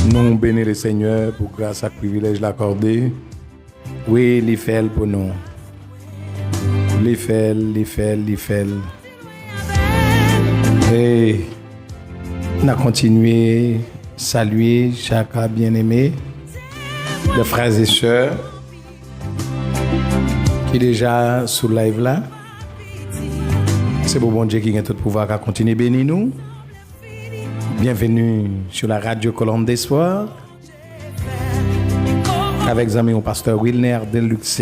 Nous bénissons le Seigneur pour grâce à privilège l'accordé. Oui, il fait pour nous. Il fait. Et on a continué à saluer chaque bien-aimé, les frères et sœurs qui est déjà sous le live là. C'est pour bon Dieu qui a tout pouvoir à continuer à bénir nous. Bienvenue sur la radio Colombe d'Espoir avec amis au pasteur Wilner Deluxe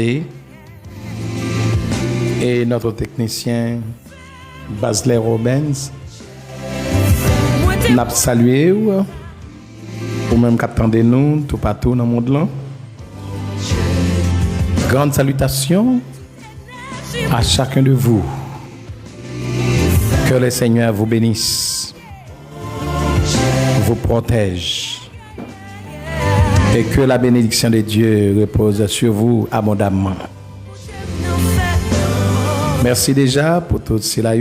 et notre technicien Basler Robens. N'a salué ou même qu'attendez nous tout partout dans le monde là. Grande salutation à chacun de vous. Que le Seigneur vous bénisse, vous protège et que la bénédiction de Dieu repose sur vous abondamment. Merci déjà pour tous ceux-là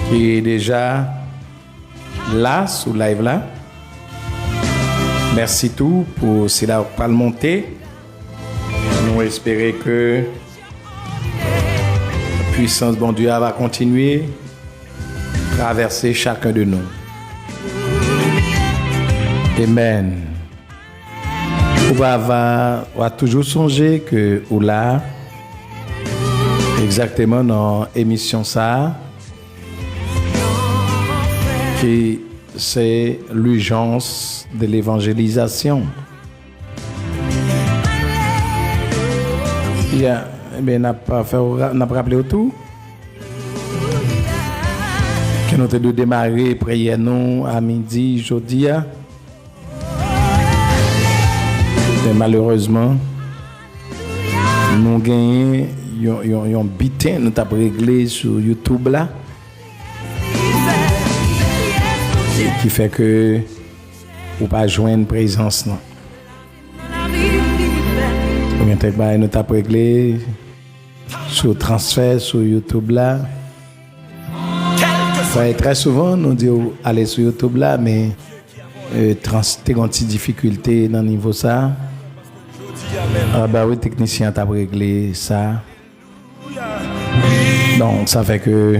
qui est déjà là sous live là. Merci tout pour ceux-là qui pas monter. Nous espérons que la puissance de bon Dieu va continuer à traverser chacun de nous. Amen. On va toujours songer que ou là exactement dans l'émission ça qui c'est l'urgence de l'évangélisation. N'a pas rappelé autour que nous devons démarrer prière nous à midi jeudi. Et malheureusement nous gagnons un bitin nous avons réglé sur YouTube là qui fait que ou pas joindre présence non. Nous avons réglé sur transfert sur YouTube là. Très souvent nous disons aller sur YouTube là mais t'es une petite difficulté dans le niveau ça. Oui, technicien t'a réglé ça. Donc ça fait que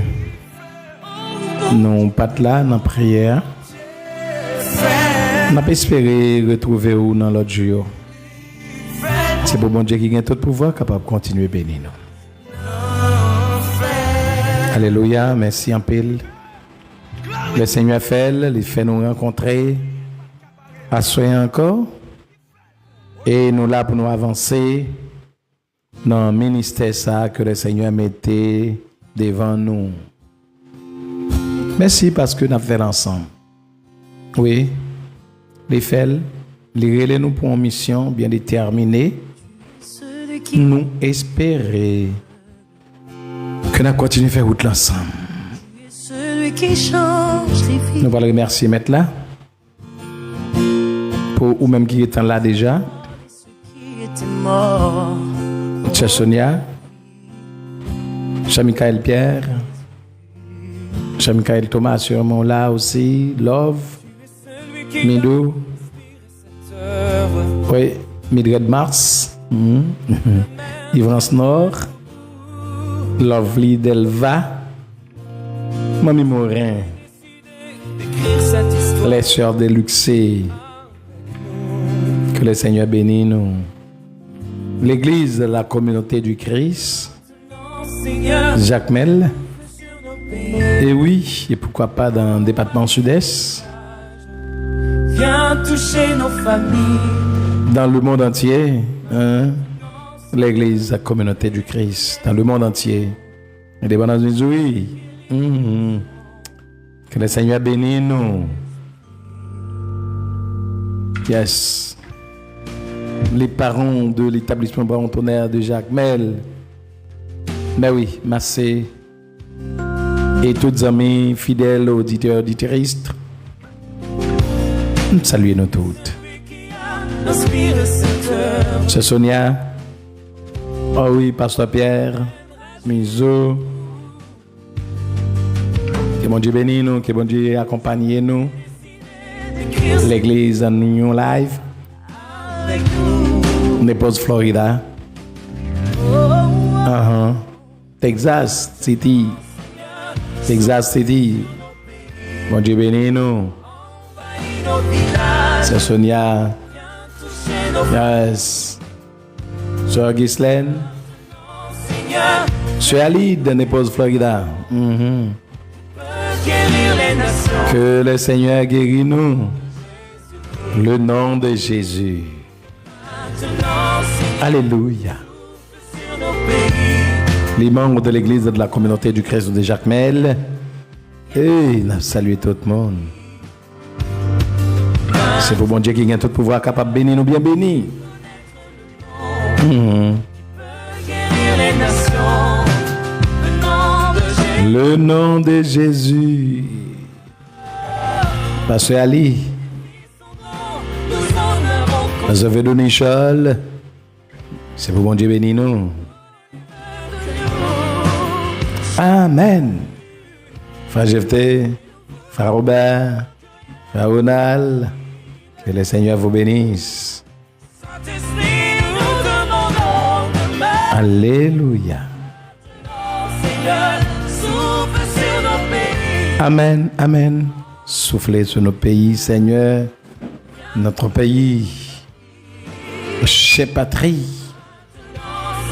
nous pas là dans la prière. On a espéré retrouver où dans l'autre jour. C'est pour bon Dieu qui a tout pouvoir capable de continuer à bénir nous. Alléluia, merci en pile. Le Seigneur fait nous rencontrer. Assoyez encore. Et nous là pour nous avancer dans le ministère ça que le Seigneur mettait devant nous. Merci parce que nous avons fait ensemble. Oui, les faits, les relais nous pour une mission bien déterminée. Nous espérons que nous continuons à faire route ensemble. Nous allons remercier Maître là pour ou même qui est là déjà. Cher Sonia, cher Michael Pierre, cher Michael Thomas sûrement là aussi, Love, Midou, oui, Mildred Mars, Yvrance Nord, Lovely Delva, Mamie Morin, les sœurs de Luxé, que le Seigneur bénisse nous. L'église de la communauté du Christ, Jacques Mel, et oui, et pourquoi pas dans le département sud-est, viens toucher nos familles, dans le monde entier, l'église de la communauté du Christ, dans le monde entier, et des bonnes oui, que le Seigneur bénisse nous, yes. Les parents de l'établissement Baron Tonnerre de Jacques Mel. Mais oui, Massé et tous les amis fidèles auditeurs auditeuristes. Saluez nous toutes. C'est Sonia. Oh oui, Pasteur Pierre, Miso. Que bon Dieu bénisse nous, que bon Dieu accompagne nous. L'église en Union Live, Naples, Florida, Texas City, bon Dieu béni nous. C'est Sonia, yes, Sœur Ghislaine, Sœur Ali de Naples, Florida. Que le Seigneur guérit nous. Le nom de Jésus. Alléluia. Les membres de l'église de la communauté du Christ de Jacmel. Et saluer tout le monde. C'est pour bon Dieu qui a tout pouvoir capable de bénir nous bien bénis. Le nom de Jésus. Pasteur Ali. Pasteur Védo Michel. C'est pour bon Dieu bénir nous. Amen. Frère Jefté, Frère Robert, Frère Ronald, que le Seigneur vous bénisse. Alléluia. Amen, amen. Soufflez sur nos pays, Seigneur. Notre pays, chère patrie,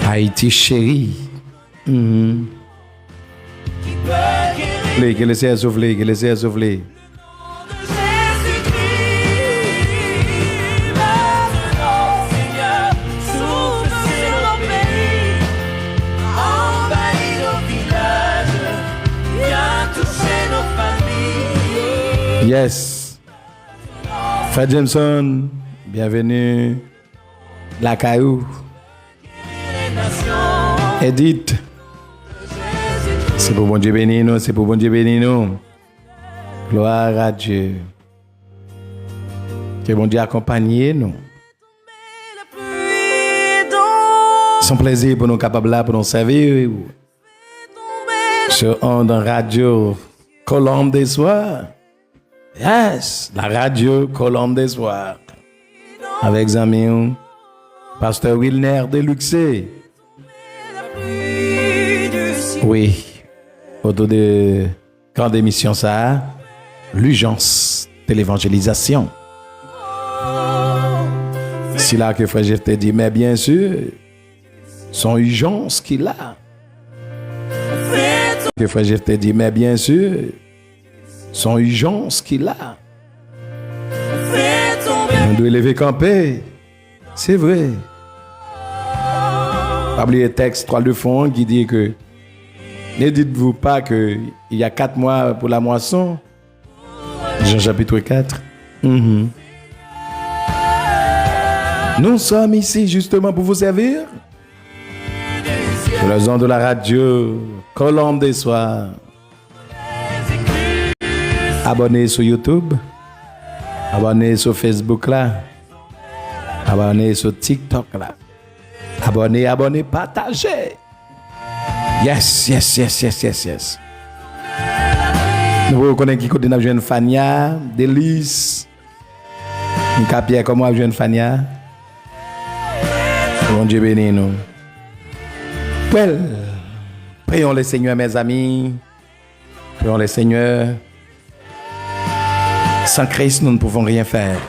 Haïti chérie. Que le Seigneur souffle, que le Seigneur souffle. Yes. Frère Jameson, bienvenue. La Caillou. Edith. C'est pour bon Dieu bénir nous, c'est pour bon Dieu bénir nous. Gloire à Dieu. Que bon Dieu accompagne nous. Son plaisir pour nous capables là, pour nous servir. Sur Onde Radio Colombe des Soirs. Yes, la radio Colombe des Soirs. Avec amis, Pasteur Wilner Deluxe. Oui. Autour de grande émission ça, l'urgence de l'évangélisation. C'est là que Frère Jeff te dit, mais bien sûr, son urgence qu'il a. Que Frère Jeff te dit, mais bien sûr, son urgence qu'il a. On doit lever camper. C'est vrai. Pas oublier le texte 3 de fond qui dit que ne dites-vous pas qu'il y a 4 mois pour la moisson? Jean chapitre 4. Nous sommes ici justement pour vous servir. Sur les ondes de la radio Colombe des Soirs. Abonnez sur YouTube. Abonnez sur Facebook là. Abonnez sur TikTok là. Abonnez, partagez. Yes. Nous reconnaissons qui côté n'a jeune Fania, Délice. Nous capien comment jeune Fania. Bon Dieu béni nous. Well, prions le Seigneur mes amis. Prions le Seigneur. Sans Christ, nous ne pouvons rien faire.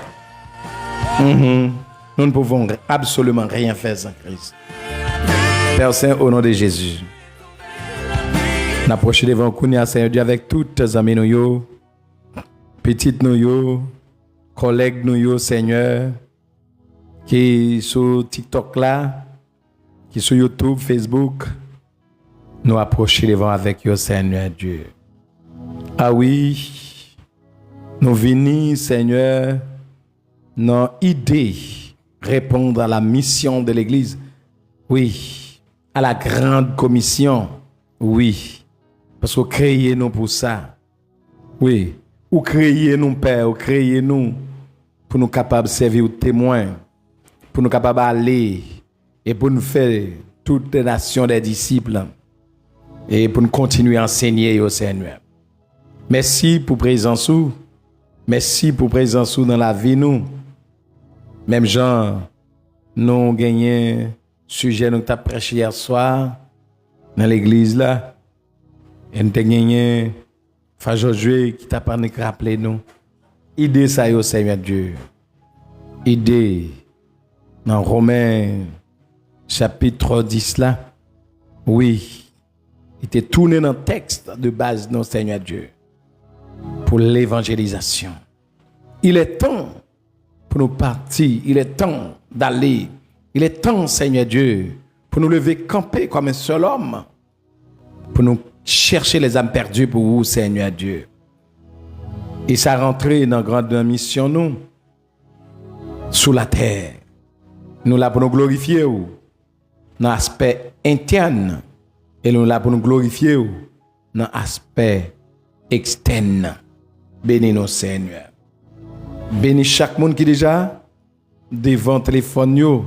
Nous ne pouvons absolument rien faire sans Christ. Père Saint, au nom de Jésus. N'approchez devant Kounia, Seigneur Dieu, avec toutes tes amis, nous, petites nous, collègues nous, Seigneur, qui sur TikTok là, qui sur YouTube, Facebook, nous approcher devant avec vous, Seigneur Dieu. Ah oui, nous venons, Seigneur, nos idées, répondre à la mission de l'Église. Oui, à la grande commission. Oui. Parce que créez nous pour ça. Oui. Ou créez nous, Père, ou créez nous pour nous capables de servir aux témoins, pour nous capables d'aller et pour nous faire toute la nation des disciples et pour nous continuer à enseigner au Seigneur. Merci pour présence. Merci pour présence dans la vie nous. Même gens, nous gagné sujet nous t'a prêché hier soir dans l'église là. Et nous t'a gagné Fajojué qui t'a pas rappelé nous. Idée ça yo Seigneur Dieu. Idée dans Romains chapitre 10 là. Oui. Il était tourné dans le texte de base non Seigneur Dieu. Pour l'évangélisation. Il est temps pour nous partir, il est temps d'aller, il est temps, Seigneur Dieu, pour nous lever camper comme un seul homme, pour nous chercher les âmes perdues pour vous, Seigneur Dieu. Et ça rentré dans la grande mission, nous, sous la terre. Nous là pour nous glorifier, dans l'aspect interne, et nous là pour nous glorifier, dans l'aspect externe. Bénis nos Seigneur. Bénis chaque monde qui déjà devant le téléphone.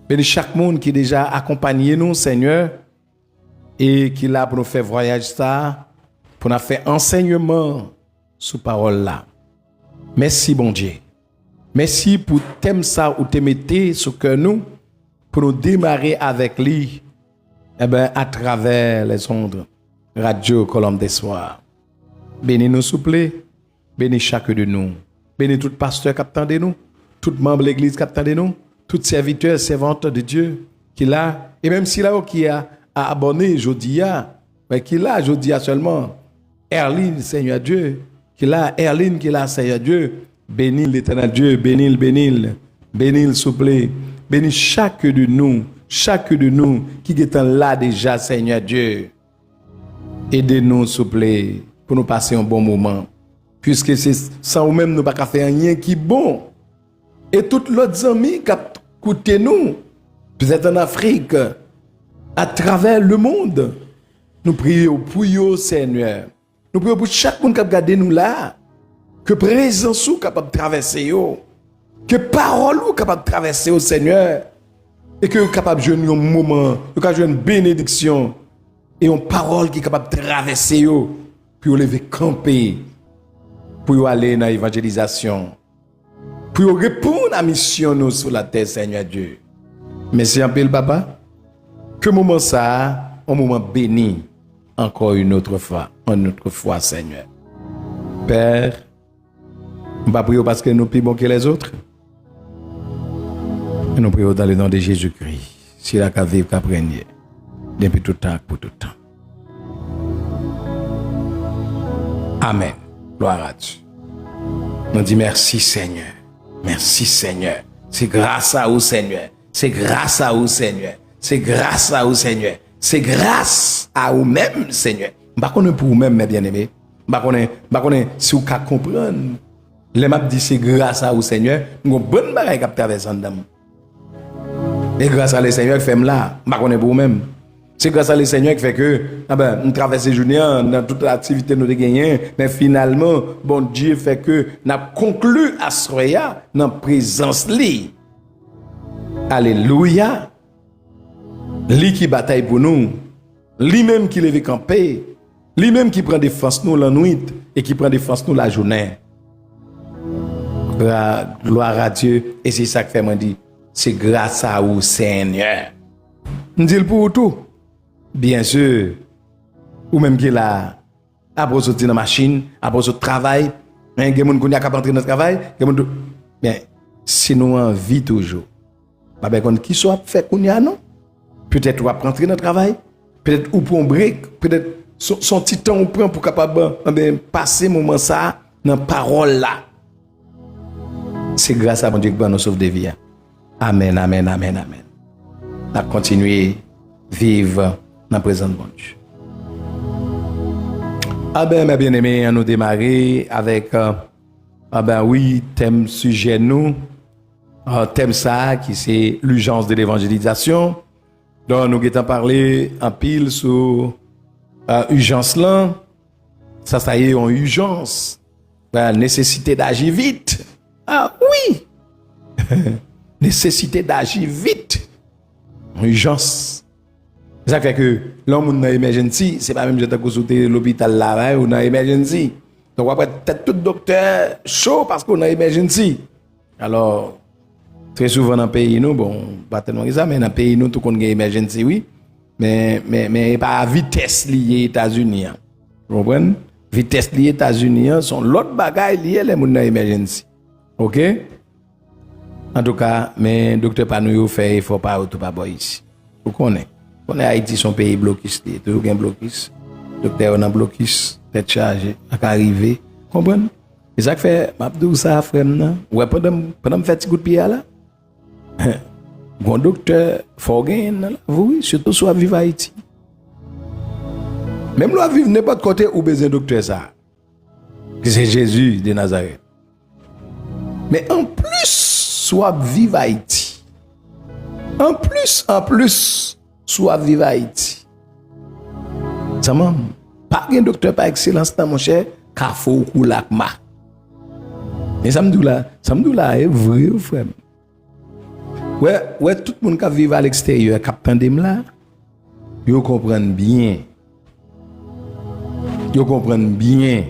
Bénis chaque monde qui déjà accompagné nous, Seigneur, et qui là pour nous faire voyage ça, pour nous faire enseignement sous parole là. Merci, bon Dieu. Merci pour thème ça ou te mettez sur cœur nous, pour nous démarrer avec lui, à travers les ondes radio Colombe des Soirs. Bénis nous, s'il vous plaît. Bénis chacun de nous. Bénis tout pasteur qui attend de nous, tout membre de l'église qui attend de nous, tout serviteur, servante de Dieu qui l'a, et même si là qui a abonné aujourd'hui, mais qui l'a aujourd'hui seulement, Erline, Seigneur Dieu, qui l'a, Erline, qui l'a, Seigneur Dieu, bénis l'éternel Dieu, bénis, s'il vous plaît, bénis chacun de nous qui est là déjà, Seigneur Dieu. Aidez-nous, s'il vous plaît, pour nous passer un bon moment. Puisque c'est sans nous-mêmes, nous ne pouvons pas faire rien qui est bon. Et tous les autres amis qui écoutent nous, vous êtes en Afrique, à travers le monde, nous prions pour vous, Seigneur. Nous prions pour chaque monde qui a regardé nous là, que présence soit capable de traverser, que parole soit capable de traverser, Seigneur, et que vous capable de jouer un moment, vous capable de jouer une bénédiction, et une parole qui est capable de traverser, puis vous lever camper. Pour aller dans l'évangélisation, pour répondre à la mission nous sur la terre, Seigneur Dieu. Merci un peu le papa. Que moment ça, un moment béni, encore une autre fois, Seigneur. Père, on va prier parce que nous plus bons que les autres. Et nous prions dans le nom de Jésus-Christ. Si la cave vive, qu'apprenne, depuis tout temps, pour tout temps. Amen. Gloire à Dieu. On dit merci Seigneur. Merci Seigneur. C'est grâce à vous Seigneur. C'est grâce à vous Seigneur. C'est grâce à vous Seigneur. C'est grâce à vous-même Seigneur. Je ne sais pas pour vous-même mes bien-aimés. Je ne sais pas si vous pouvez comprendre. Les m'a dit c'est grâce à vous Seigneur. Nous avons bonne bagaille qui traverse en dedans. Et grâce à le Seigneur qui fait là. Je ne sais pas pour vous-même. C'est grâce à le Seigneur qui fait que nous traversons journée dans toute l'activité nous gagnons, mais finalement, bon Dieu fait que nous avons conclu à Soya dans la présence li. Alléluia. Lui qui bataille pour nous, lui-même qui lève campé, lui-même qui prend défense nous la nuit et qui prend défense nous la journée. Gloire à Dieu. Et c'est ça que fait moi dit, c'est grâce à vous Seigneur. Nous dit pour tout. Bien sûr, ou même qui là, après sortir dans la machine, après sortir travail, il y a des gens qui sont capables d'entrer dans le travail, bien, si nous en vie toujours, qui soit fait qu'on y a non? Peut-être on va rentrer dans le travail, peut-être ou pour un break, peut-être son petit temps on prend pour capable passer moment ça dans la parole là. C'est grâce à mon Dieu que nous sauve des vies. Amen, amen, amen, amen. On va continuer vivre dans la présence de bon Dieu. Ah ben, mes bien-aimés, on nous démarrer avec, thème sujet nous, thème ça, qui c'est l'urgence de l'évangélisation. Donc, nous avons parlé en pile sur urgence là. Ça y est, en urgence. La nécessité d'agir vite. Ah oui! Nécessité d'agir vite. Urgence. Ça fait que l'homme dans emergency, c'est pas même je t'ai consulté l'hôpital là ou dans emergency. Donc, après, peut-être tout docteur chaud parce qu'on a emergency. Alors, très souvent dans le pays, nous, bon, pas tellement ça, mais dans le pays, nous, tout le monde a emergency, oui. Mais pas à vitesse liée aux États-Unis. Vous comprenez? Vitesse liée aux États-Unis sont l'autre bagaille liée les gens dans emergency. OK? En tout cas, mais docteur pas nous fait, il faut pas tout pas boy ici. Vous connaissez? On est Haïti, son pays bloquiste, toujours un bloquiste. Docteur on a bloquiste, tête chargée, à arriver. Comprenez? Et ça fait, m'abdou ça frère nan. Ouais pendant faire petit coup de pied là. Bon docteur faut gagner là, oui, surtout soit vivre Haïti. Même là vivre n'importe côté où besoin docteur ça. Que c'est Jésus de Nazareth. Mais en plus soit vivre Haïti. En plus soit vivre Haïti. Ça m'a pas un docteur par excellence dans mon cher Kafo ou Lakma. Et ça me dit là est vrai frère. Ouais tout le monde qui vit à l'extérieur capitaine dem là, yo comprennent bien. Yo comprennent bien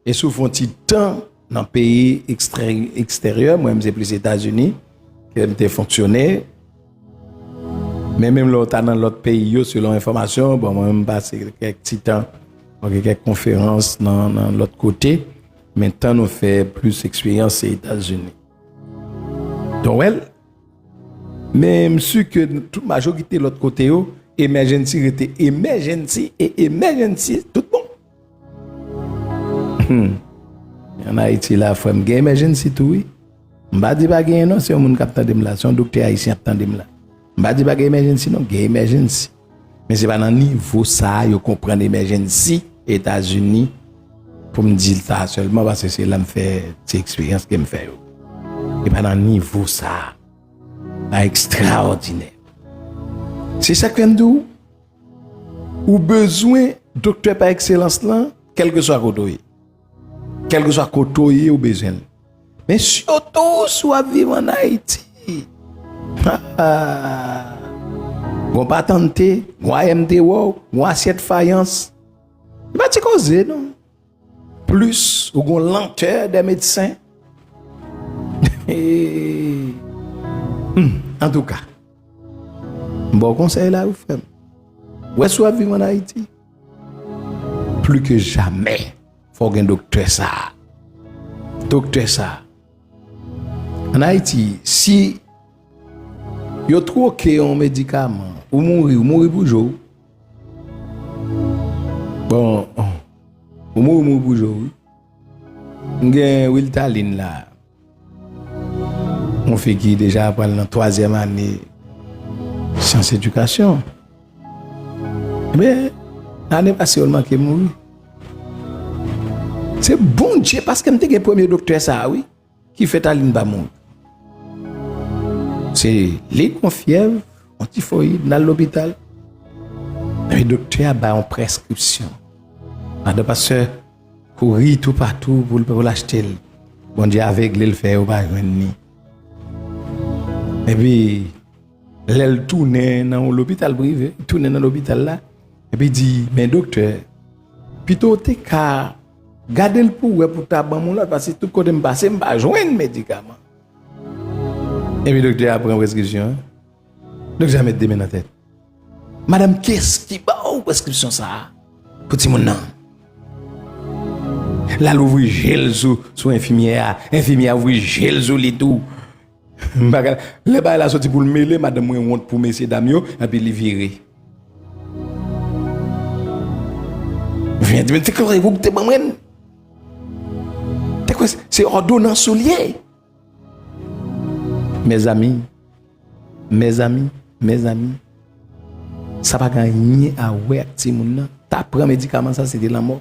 et sous font petit temps dans le pays extérieur, moi c'est plus États-Unis que m'était fonctionné. Mais même l'autre dans l'autre pays selon information, bon moi même passé quelques petits temps, quelques conférences dans l'autre côté. Maintenant nous fait plus expérience aux États-Unis. Donc elle même sûr que toute majorité de l'autre côté emergency était emergency tout bon. En Haïti là faut me emergency tout oui. M'pa di pas gain non, c'est un monde qui attend là, c'est un docteur haïtien attend là. M'pa di pas emergency non, emergency. Mais c'est pas dans niveau ça, yo comprendre emergency États-Unis pour me dire ça seulement parce que c'est là me fait cette expérience que me fait. Et pas dans niveau ça. Extraordinaire. C'est ça que je dis. Ou besoin docteur par excellence là, quel que soit côté. Quel que soit côté ou besoin. Mais surtout soit vivre en Haïti. On pas tenter, on MD on assiette faïence. Pas te causer non. Plus ou lenteur des médecins. En tout cas, bon conseil là, vous faites. Où est-ce que vous vivez en Haïti? Plus que jamais, il faut un docteur ça. Docteur ça. En Haïti, si vous troquez un médicament, ou mourir pour jour. Bon, ou mourir pour jour. Vous avez Wiltaline là. On fait qui déjà après la 3e année sciences éducation. Mais l'année passée, on manque mourir. C'est bon Dieu parce que je suis le premier docteur ça, oui, qui fait Taline Bamoun. C'est les fièvre, antifoïde dans l'hôpital. Le docteur a une prescription. Parce que courir tout partout pour l'acheter. Bon Dieu avec le fait ou pas ni. Et puis, elle tourne dans l'hôpital privé, tourne dans l'hôpital là, et puis dit, mais docteur, plutôt t'es qu'à garder le pour ta ban là, parce que tout côté me passe, je vais joindre médicament. Et puis, docteur a pris une prescription. Docteur a mis des mains dans la tête. Madame, qu'est-ce qui bat une prescription ça? Pour tout le monde. Là, l'ouvre gel sous infirmière, ouvre gel sous les tout. Le bail la sorti pour le mêler, madame moi honte pour messieurs dames et puis les virer. Viens dire c'est quoi vous te maman? C'est ordonnance soulier. Mes amis, ça va gagner à ouais ti moun nan. Ta prend médicament ça c'est de la mort.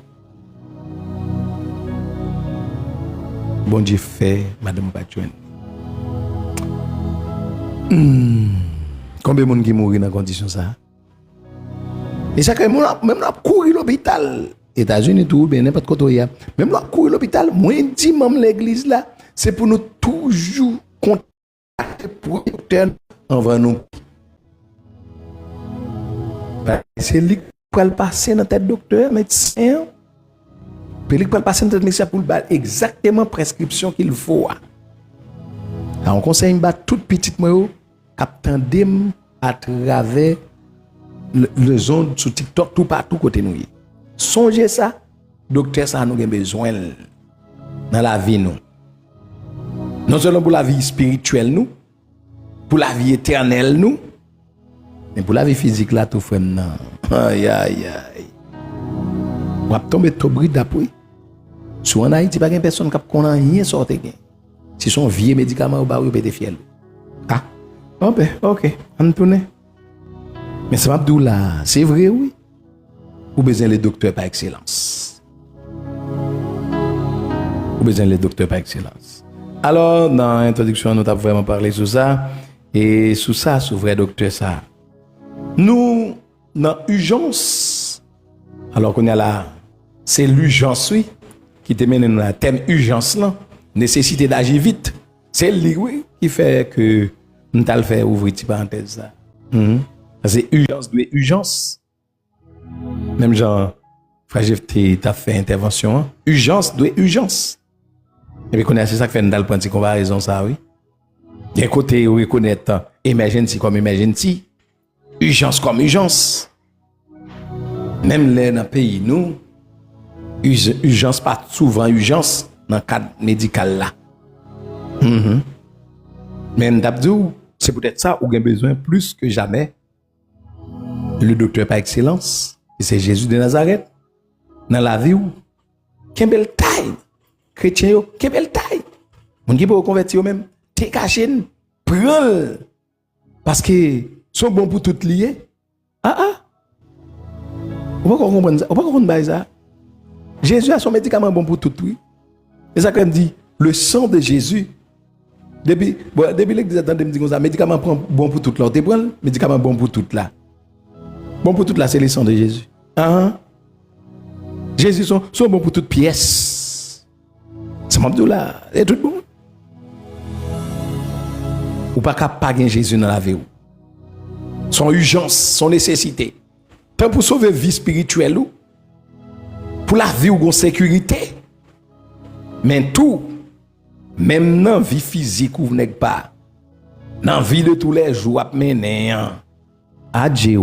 Bon Dieu fait madame Batouane. Combien de monde qui mourit dans condition ça? Et ça que même là courir l'hôpital, États-Unis tout bien n'importe côté là. Même là courir l'hôpital, moi dit même l'église là, c'est pour nous toujours contacter pour docteur envers nous. C'est lui qui va passer dans tête docteur, médecin. docteur, il peut passer dans médecin pour le battre exactement prescription qu'il faut. Alors, on conseille de battre toute petite moi captain dem à travers le zone sur TikTok tout partout côté nous. Songez ça, docteur ça nous a besoin dans la vie nous. Non seulement pour la vie spirituelle nous, pour la vie éternelle nous, mais pour la vie physique là tout frère non. Aïe aïe aïe. On va tomber tout bris d'appui. Sur en Haïti pas une personne qui connaît rien sortir. Si son vieux médicament ou ba ou pété fiel. Ah. OK, on tourne. Mais ça m'a dit là, c'est vrai oui. Ou besoin les docteurs par excellence. Ou besoin les docteurs par excellence. Alors dans l'introduction nous avons vraiment parlé sur ça et sur ça sur vrai docteur ça. Nous dans urgence. Alors qu'on est là, c'est l'urgence oui qui te mène dans le thème urgence là, nécessité d'agir vite. C'est lui oui qui fait que nous t'allons faire ouvrir une parenthèse là. C'est urgence de urgence. Même genre, frère t'as fait intervention. Hein? Urgence de urgence. Et puis, c'est ça qui fait une dalle prendre comparaison, ça, oui. Il y a un côté où reconnaître emergency comme emergency, urgence comme urgence. Même là, dans le pays, nous, urgence pas souvent urgence dans le cadre médical là. Mais d'abdou, c'est peut-être ça où on a besoin plus que jamais. Le docteur par excellence, c'est Jésus de Nazareth. Dans la vie où, quelle belle taille. Chrétien, quelle belle taille. Mon qui peut convertir même, t'es caché, prends-le. Parce que sont bons pour tout lier. On va comprendre ça. On va comprendre ça. Jésus a son médicament bon pour tout, oui. Et ça quand dit, le sang de Jésus, depuis l'église attendait me dire comme ça, médicament bon pour tout là. Tu prends le médicament bon pour tout là. Bon pour tout là, c'est le sang de Jésus. Jésus sont bons pour toute pièce. C'est mon Dieu là, c'est tout bon. Ou pas capable Jésus dans la vie. Son urgence, son nécessité. Tant pour sauver vie spirituelle ou pour la vie ou sécurité. Mais tout, même dans la vie physique ou n'êtes pas, dans la vie de tous les jours, à mener à Dieu.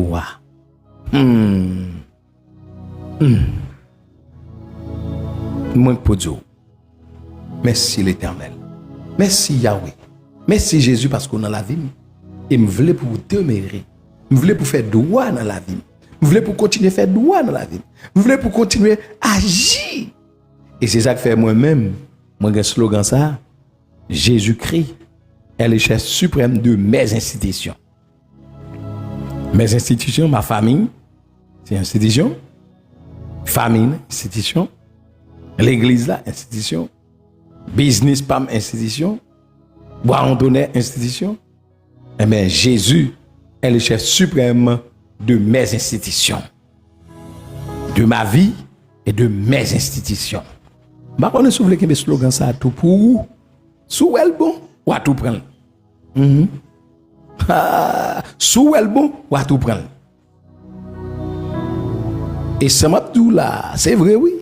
Moi pour Dieu. Merci l'Éternel. Merci Yahweh. Merci Jésus parce qu'on a la vie. Et me voulais pour vous demeurer. Me voulais pour faire droit dans la vie. Me voulais pour continuer à faire droit dans la vie. Me voulais pour continuer à agir. Et c'est ça que fait moi-même. Moi j'ai un slogan ça. Jésus-Christ est le chef suprême de mes institutions. Mes institutions, ma famille, c'est institution. Famille, institution. L'église là, institution. Business, PAM, institution. Boire d'honneur, institution. Eh bien, Jésus est le chef suprême de mes institutions. De ma vie et de mes institutions. Bah, on est souvent que mes slogans ça tout pour vous. Sous elle bon, ou à tout prendre. Sous elle bon, ou à tout prendre. Et ça m'a tout là, c'est vrai, oui.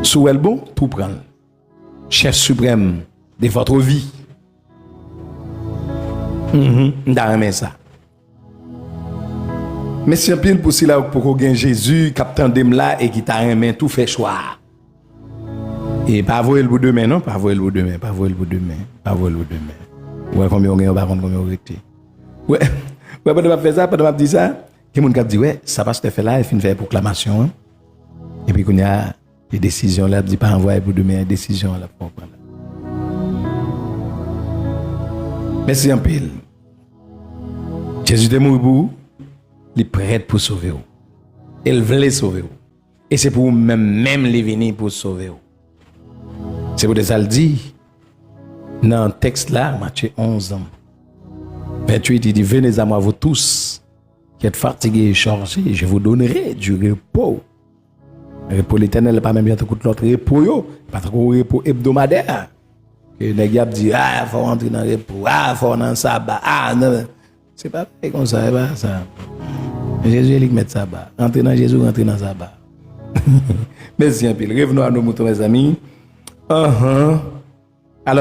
Sous elle bon, tout prendre. Chef suprême de votre vie. Dans ça. Mais c'est un pile pour cela pour qu'on Jésus, captain d'em là et qui t'a aimé tout fait choix. Et pas voir le bout de main non, pas voir le bout de main, pas voir le bout de main, pas voir le bout de main. Ouais, combien on gagne, pas combien on rete. Ouais, pas de faire ça, pas de dire ça. Qui moun k'ap dit ouais, ça passe te fait là, il fin faire proclamation. Hein? Et puis qu'on y a des décisions là, dit pas envoyer pour demain, décision là pour prendre. Merci un pile. Jésus est mort pour vous, il est prêt pour sauver vous. Il voulait sauver vous. Et c'est pour même les venir pour sauver vous. C'est pour ça le dit dans le texte là, Matthieu 11, 28, il dit venez à moi vous tous qui êtes fatigués et chargés, je vous donnerai du repos. Le repos l'Éternel n'est pas même bien tout l'autre repos, pas trop repos hebdomadaire. Que les gars disent il faut rentrer dans le repos, il faut dans le sabbat, non. C'est pas comme ça, c'est pas ça. Jésus il met ça bas. Rentrer dans Jésus, rentrer dans le sabbat. Merci un peu. Revenons à nos moutons, mes amis. Alors,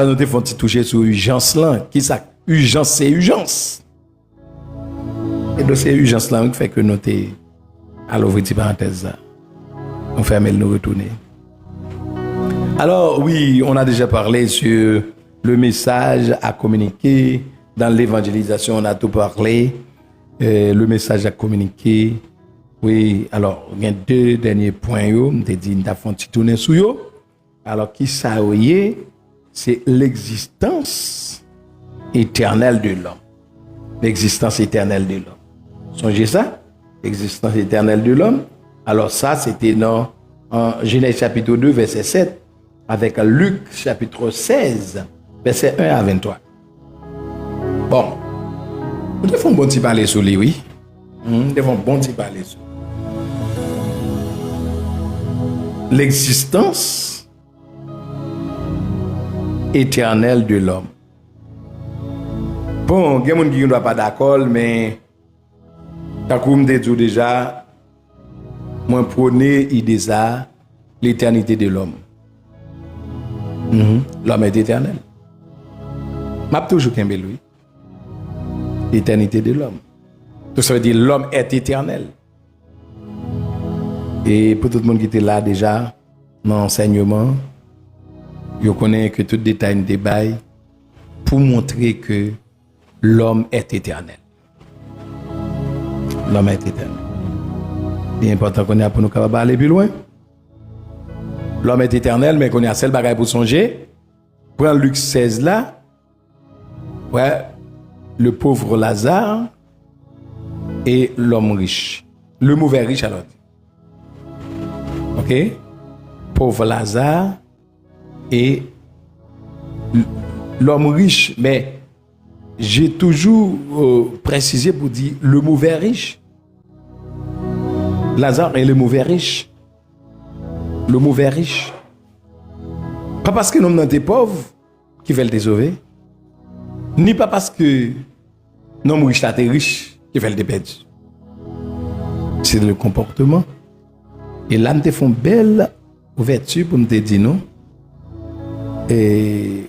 nous devons toucher sur urgence là. Qui ça? Urgence, c'est urgence. Et donc, c'est urgence là qui fait que nous t'es à l'ouvrir de parenthèse. On ferme et nous retourner. Alors, oui, on a déjà parlé sur le message à communiquer. Dans l'évangélisation, on a tout parlé. Le message à communiquer. Oui, alors, il y a deux derniers points. Je t'ai dit, nous avons tourné sur eux. Alors, qui ça y c'est l'existence éternelle de l'homme. L'existence éternelle de l'homme. Songez ça? L'existence éternelle de l'homme. Alors, ça, c'était dans Genèse chapitre 2, verset 7, avec Luc chapitre 16, verset 1 à 23. Bon, nous devons bon petit parler sur lui, oui. Nous devons bon petit parler sur l'existence éternelle de l'homme. Bon, il y a des gens qui ne sont pas d'accord, mais comme je dis déjà, moi prôner l'idée ça, l'éternité de l'homme. L'homme est éternel. Je vais toujours qu'un lui. L'éternité de l'homme. Donc ça veut dire l'homme est éternel. Et pour tout le monde qui était là déjà, dans l'enseignement, je connais que tout détail de débat pour montrer que l'homme est éternel. L'homme est éternel. C'est important qu'on ait pour nous capables aller plus loin. L'homme est éternel, mais qu'on ait un seul bagage pour songer. Prends Luc 16 là. Ouais, le pauvre Lazare et l'homme riche. Le mauvais riche alors. OK? Pauvre Lazare et l'homme riche, mais j'ai toujours précisé pour dire le mauvais riche. Lazare est le mauvais riche. Le mauvais riche. Pas parce que l'homme est pauvre qui veut le sauver, ni pas parce que l'homme riche est riche qui veut le perdre. C'est le comportement. Et là, nous te font belle ouverture pour nous dire non. Et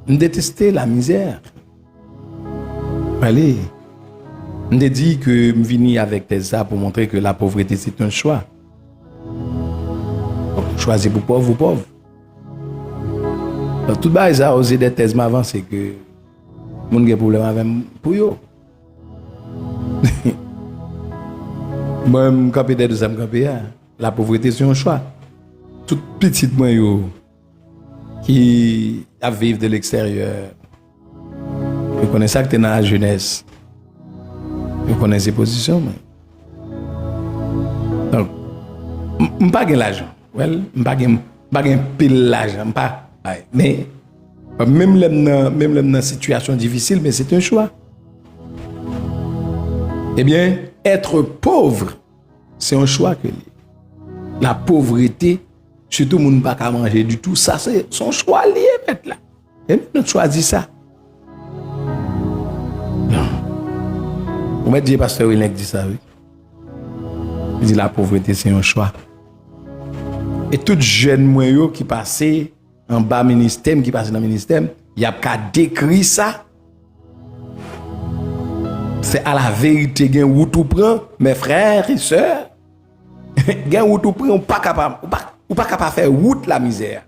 nous détester la misère. Allez. Nous te dit que nous venons avec tes arts pour montrer que la pauvreté c'est un choix. Donc, choisir pour pauvre ou pauvre. Donc, tout le monde a osé des thèses avant, c'est que nous avons des problèmes avec pour eux. Moi, je suis capitaine de ça, la pauvreté, c'est un choix. Tout petit moi qui a vivre de l'extérieur, je connais ça que tu es dans la jeunesse. Je connais ces positions. Donc, je n'ai pas l'argent. Je n'ai pas pile l'argent. Mais même dans une situation difficile, mais c'est un choix. Eh bien, être pauvre, c'est un choix que la pauvreté, surtout moun pas qu'à manger du tout, ça c'est son choix lié mettre là. Et nous choisit ça. Non. Vous m'avez dit pasteur il dit ça oui. Il dit la pauvreté c'est un choix. Et tout jeune moyo qui passait en bas ministère, qui passait dans le ministère, il y a qu'à décrire ça. C'est à la vérité gen ou tout prend mes frères et sœurs. Gen ou tout prend ou pas capable faire route la misère.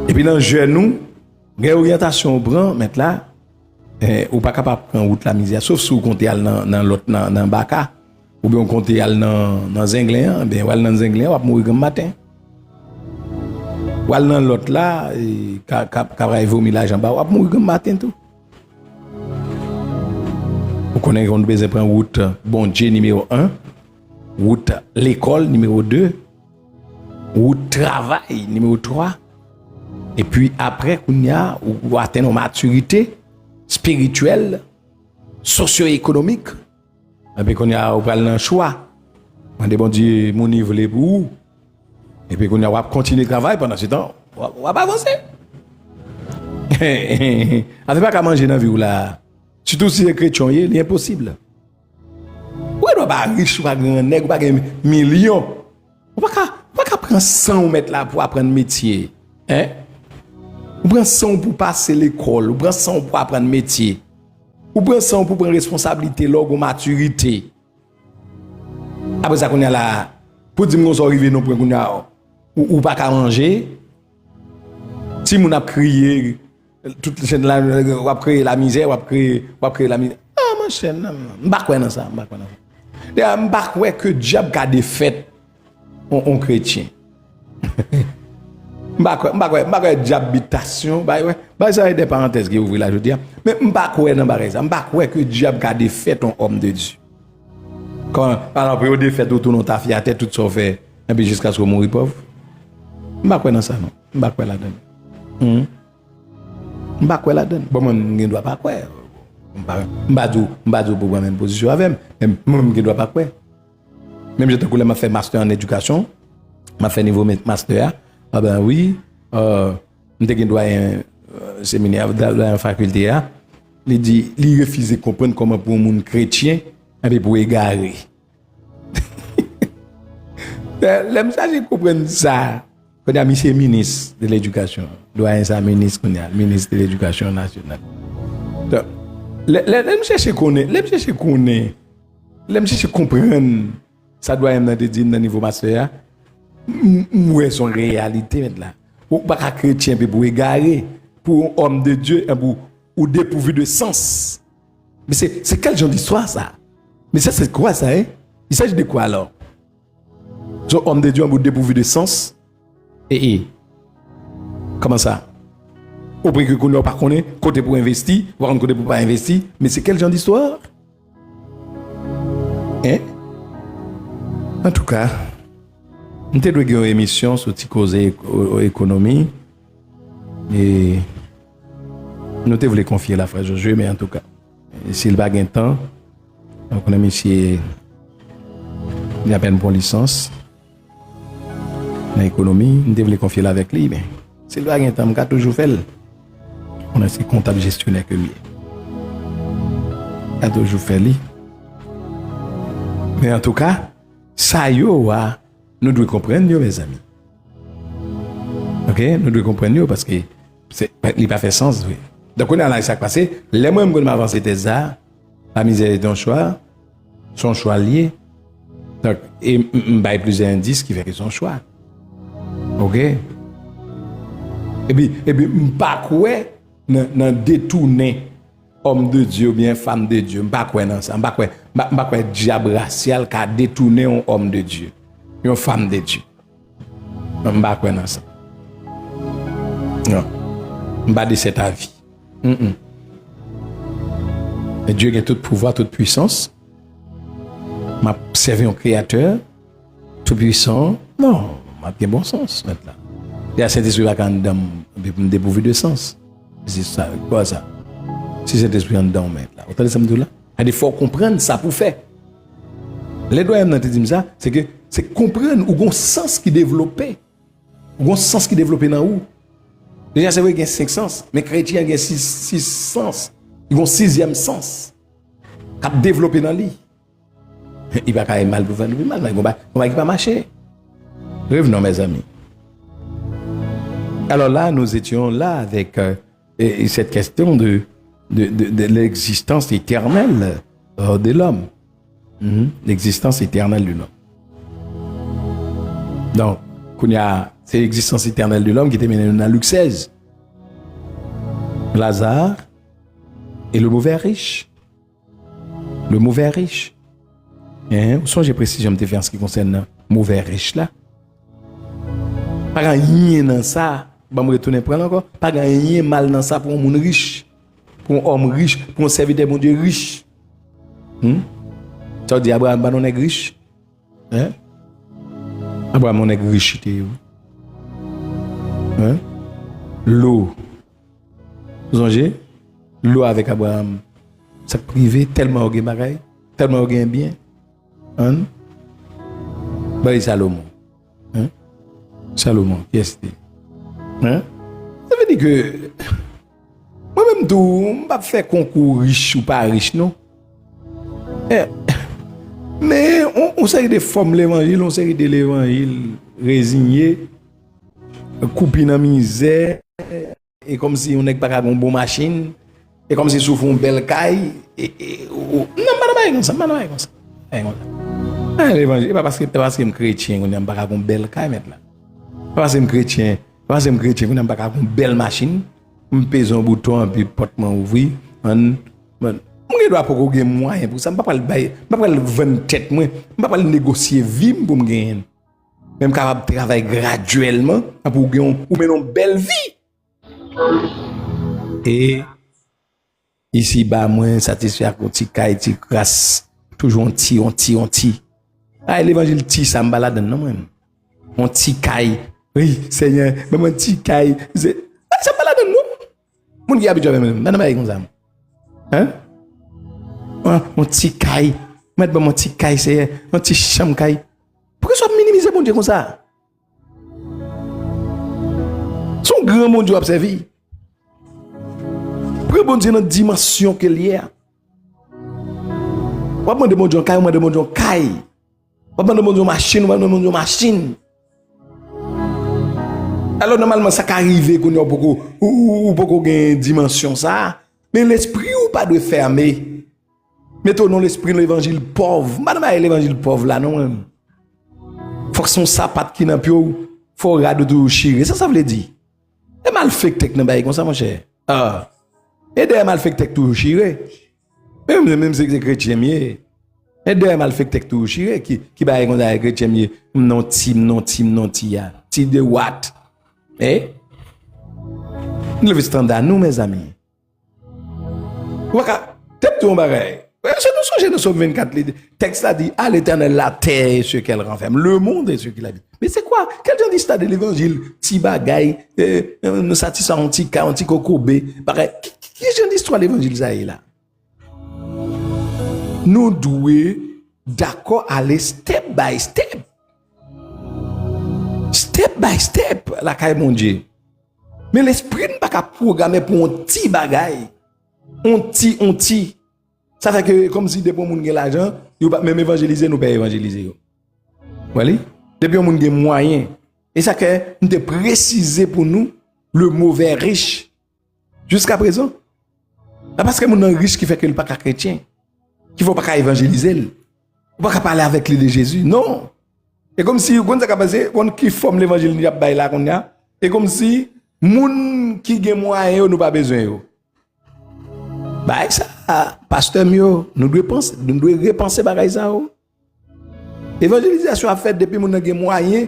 Et puis dans genou, gen orientation bran mettre là ou pas capable prendre route la misère sauf si vous comptez dans l'autre dans Baka ou bien on comptez dans Zingléan, ben ou dans Zingléan on va mourir comme matin. Ou dans l'autre là capable vomir l'argent bas on va mourir comme matin tout. Vous connaissez qu'on besoin prendre route bon Dieu numéro 1, route l'école numéro 2, route travail numéro 3. Et puis après qu'on y a ou atteindre une maturité spirituelle, socio-économique. Et puis qu'on y a ou prendre un choix. On dit bon Dieu mon niveau les pour. Et puis qu'on y a continuer travail pendant ce temps, on va pas avancer. Avec pas qu'à manger dans la vie ou là. Surtout si les chrétiens, c'est impossible. Pourquoi pas riche, pas grand nègre, pas million? On pas prendre 100 mettre là pour apprendre métier. Hein? On prend 100 pour passer l'école, on prend 100 pour apprendre métier. On prend 100 pour prendre responsabilité, logo maturité. Après ça qu'on est là pour dire qu'on soit arrivé non pour qu'on a ou pas qu'à manger. Si on a crié toute la chaîne là, on a créé la misère, on a créé la misère. Ah ma chaîne, on pas quoi dans ça, on pas quoi dans ça. On pas quoi que diable a des fêtes on chrétien. On pas d'habitation, bah ça des parenthèses qui ouvrent là je dis. Mais on pas quoi dans ça, on pas quoi que diable a des fêtes un homme de Dieu. Quand par exemple au défait tout non ta fiaté tout ça fait et puis jusqu'à ce qu'on mourir pauvre. On pas quoi dans ça non. On pas quoi là-dedans. On pas quoi là-dedans. Bon moi je dois pas quoi. On pas dire pour même position avec moi je dois pas quoi. Même j'étais coulé m'a fait master en éducation, m'a fait niveau master. Ah ben oui, m'était doyen séminaire dans la faculté là. Il dit il refuse de comprendre comment pour un monde chrétien et puis pour égarer. L'aime ça je comprends ça. Quand a mis c'est ministre de l'éducation, doyen ça ministre de l'éducation nationale. Donc l'aime chercher connaître, l'aime chercher comprendre ça doit être dans le niveau master. Où est son réalité maintenant? Ou pas chrétien pour égarer, pour un homme de Dieu, ou dépourvu de sens. Mais c'est quel genre d'histoire ça? Mais ça c'est quoi ça? Il s'agit de quoi alors? Un homme de Dieu ou dépourvu de sens? Comment ça? Au prix que qu'on n'a pas connaît, côté pour investir, ou côté pour pas investir, mais c'est quel genre d'histoire? En tout cas, nous avons une émission sur l'économie et nous voulons confier la frère Josué, mais en tout cas, s'il n'y a pas de temps, donc on a mis ici, il y a peine pour licence dans l'économie, nous devons confier la avec lui, mais s'il n'y a pas de temps, on a toujours fait. On a ce comptable gestionnaire que lui. On a toujours fait lui. Mais en tout cas, ça nous devons comprendre, mes amis. Ok? Nous devons comprendre parce que il n'a pas fait sens. Oui. Donc, on a là, ça passé. Les moyens que m'avancer tes ça, la misère est ton choix, son choix lié. Donc, et il plusieurs indices qui fait que son choix. Ok? Et puis, pas quoi, dans détourner homme de Dieu ou bien femme de Dieu, pas quoi dans ça, pas quoi diable racial qui a détourné un homme de Dieu, une femme de Dieu. Pas quoi dans ça. Non. Pas de cet avis. Et Dieu a tout pouvoir, toute puissance. M'a servi un créateur tout puissant. Non, m'a bien bon sens maintenant. Il y a cet esprit qui est dépourvu de sens. C'est ça, quoi ça? Si cet esprit en dedans maintenant. Vous entendez ça me dit là? Il faut comprendre ça pour faire. Les doyens dans te disent ça, c'est que c'est comprendre ou un sens qui développé. Ou un sens qui développé dans où? Déjà c'est vrai qu'il y a 5 sens, mais chrétien il y a 6 sens. Ils ont 6e sens qui a développé dans lui. Il va pas mal pour faire mal, on va pas marcher. Revenons mes amis. Alors là, nous étions là avec cette question de l'existence éternelle de l'homme. L'existence éternelle de l'homme. Donc, c'est l'existence éternelle de l'homme qui était menée dans Luc 16. Lazare et le mauvais riche. Le mauvais riche. Où sont j'ai précisé, je me fait en ce qui concerne le mauvais riche là. Pas rien dans ça. Je vais me retourner prendre encore. Pas rien mal dans ça pour un monde riche. Pour un homme riche. Pour un serviteur de mon Dieu riche. Ça veut dire Abraham est riche. Abraham est riche. L'eau. Vous songez? L'eau avec Abraham. Ça privé tellement au bagaille. Tellement au bien. Salomon. Salomon, qu'est-ce que c'est? Ça veut dire que moi-même, je ne vais pas faire concours riche ou pas riche, non? Mais on sait des formes l'évangile, on sait de l'évangile résigné, coupé dans misère, et comme si on n'est pas une bonne machine, et comme si souffre une belle caille, non, pas comme ça, pas comme ça. L'évangile, pas parce que je suis chrétien, on n'a pas une belle caille maintenant. Pas parce que je suis chrétien, on n'a pas une belle machine, on pèse un bouton, puis porte m'ouvrir, je dois pas gagner moyen pour ça, je ne peux pas le vendre tête, je ne peux pas négocier vie pour me gagner. Même capable de travailler graduellement pour gagner une belle vie. Et ici, bah, moi, satisfait avec un petit caille, petit grâce, toujours un petit. Ah, l'évangile petit, ça me balade, non, moi. Un petit caille. Oui, Seigneur, même un petit caille. Ça me balade, non? Mon qui habite même, non, comme ça. Hein? Mon petit caille. Mettre mon petit caille, c'est mon petit chambre caille. Pourquoi ça minimiser mon Dieu comme ça? Son grand mon Dieu observé. Pourquoi bon Dieu dans la dimension qu'il y a? On va demander mon Dieu caille, on va demander mon Dieu caille. On va demander mon Dieu machine, on va demander mon Dieu machine. Alors normalement ça arrive qu'on a beaucoup de dimension ça, mais l'esprit ou pas de fermer. Mettons non l'esprit de l'évangile pauvre. Madame l'évangile pauvre là non. Faut que son sapat qui n'a plus faut regarder tout chirer. Ça veut dire. Et mal fait tek nan bail comme ça mon cher. Ah. Et de mal fait tek tout chirer. Même si c'est chrétien mieux. Et de mal fait tek tout chirer qui bail comme ça chrétien mieux. Non ti ya. Ti de what? Eh? Nous le standard nous mes amis. Waka tête tout pareil. C'est nous songez dans Somme 24, le texte a dit à l'Éternel la terre et ce qu'elle renferme, le monde et ce qu'il habite. Mais c'est quoi? Quel genre d'histoire de l'évangile? Ti bagay, nous satisfaisons un petit cocobé. Pareil. Quel genre d'histoire de l'évangile ça est là? Nous devons d'accord aller step by step. Step by step, la caille mon Dieu. Mais l'esprit n'est pas qu'à programmer pour un petit bagay. Un petit. Ça fait que, comme si depuis qu'on a l'argent, nous ne même évangéliser, nous ne pouvons pas évangéliser. Voilà? Depuis qu'on a moyen. Et ça que nous avons précisé pour nous le mauvais riche. Jusqu'à présent. Parce que nous avons un riche qui fait que nous ne sommes pas chrétien. Qui ne faut pas évangéliser. Il ne faut pas parler avec lui de Jésus. Non. Et comme si, quand ça passé, quand qui forme l'évangile, et comme si, moun qui a moyen, nous pas besoin. Bah, ça, pasteur Mio, nous devons repenser à ça. L'évangélisation a fait depuis mon moyen,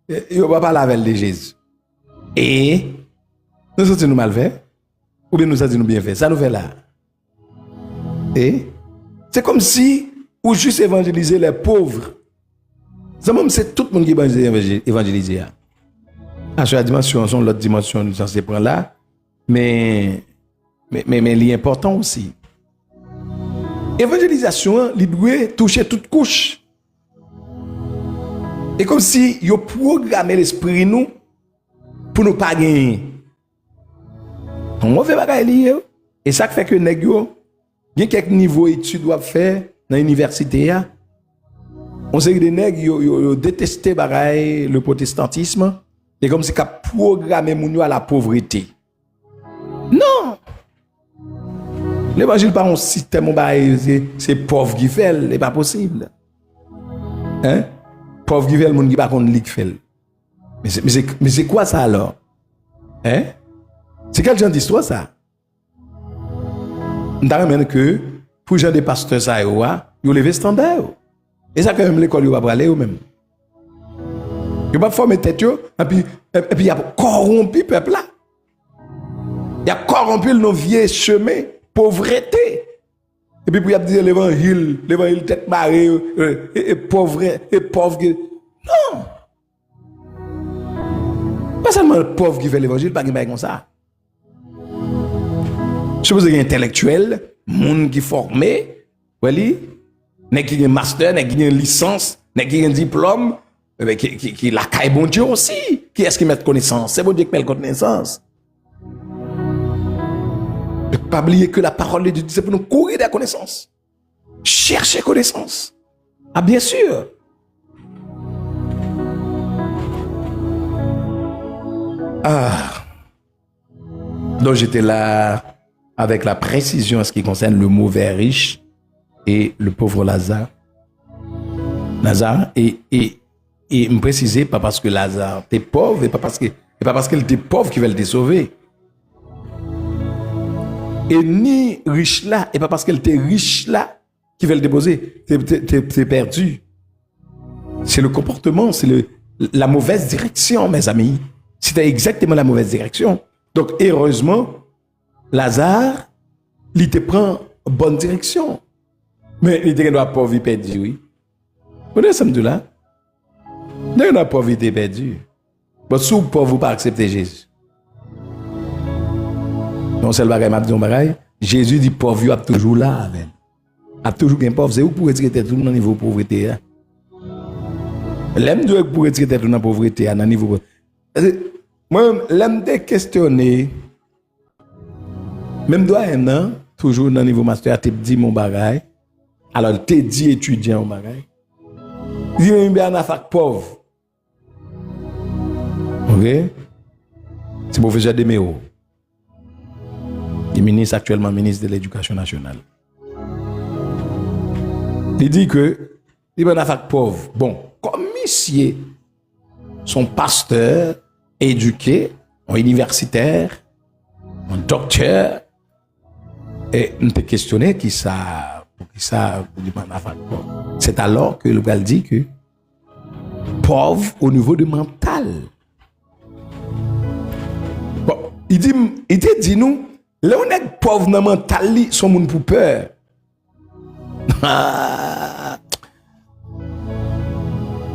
il ne va pas parler avec de Jésus. Et nous sommes nous mal fait, ou bien nous sommes nous bien fait. Ça nous fait là. Et c'est comme si, ou juste évangéliser les pauvres. C'est tout le monde qui est évangélisé. À la dimension, son l'autre dimension, nous sommes prendre là. Mais l'important aussi. Évangélisation, il doit toucher toute couche. Et comme si il programmé l'esprit nous pour nous pas gagner. On fait bagaille lié. Et ça fait que nèg yo, il y a quelques niveaux études doivent faire dans l'université. On sait que des nèg yo détesté bagaille le protestantisme et comme si qu'a programmé moun yo à la pauvreté. Non. L'évangile pas un système c'est pauvre qui fait, c'est pas possible. Hein? Pauvre qui fait le monde qui pas connaît li qui fait. Mais c'est quoi ça alors? Hein? C'est quel genre d'histoire ça? D'ailleurs que pour gens des pasteurs ça yo levé standard. Et ça quand même l'école yo va aller ou même. Yo pas former tête yo et puis il y a corrompu peuple là. Il a corrompu nos vieux chemins, pauvreté. Et puis, pour y dire l'évangile tête barrée, et pauvre. Non! Pas seulement le pauvre qui fait l'évangile, pas qui fait comme ça. Je suppose qu'il y a intellectuel, monde qui formé, n'est qui a un master, n'est qui a une licence, n'est qui a un diplôme, qui la caille bon Dieu aussi. Qui est-ce qui met connaissance? C'est bon Dieu qui met connaissance. Ne pas oublier que la parole de Dieu, c'est pour nous courir des connaissances. Chercher connaissance. Ah, bien sûr. Ah. Donc, j'étais là avec la précision en ce qui concerne le mauvais riche et le pauvre Lazare. Lazare, et me préciser, pas parce que Lazare était pauvre, et pas parce qu'elle était pauvre qu'il va le sauver. Et ni riche là, et pas parce qu'elle était riche là, qui veut le déposer. T'es perdu. C'est le comportement, c'est la mauvaise direction, mes amis. C'était exactement la mauvaise direction. Donc, heureusement, Lazare, il te prend bonne direction. Mais il était pas pauvre, il perdu, oui. Vous voyez ça, là? Il n'est pas pauvre, il perdu. Bon, si vous pauvre, pas accepter Jésus. Non, c'est le bagage, m'a dit un bagage. Jésus dit pauvre, il est toujours là avec. A toujours un pauvre. C'est où pour retirer tout dans le niveau de pauvreté. L'aime de pour retirer tout dans la pauvreté, dans le niveau. Moi, l'aime de questionner. Même toi, toujours dans le niveau master, tu dis mon bagage. Alors, tu dis étudiant mon bagage. Il dit, bien, on a fac pauvre. Ok? C'est professeur Deméo. Il est ministre actuellement, ministre de l'Éducation nationale. Il dit que, il est un fac pauvre. Bon, comme monsieur, son pasteur, éduqué, un universitaire, un docteur, et on te questionné qui ça, c'est alors que le gars dit que pauvre au niveau du mental. Bon, il te dit nous, là on est pauvre dans le mental, son monde pour peur. Je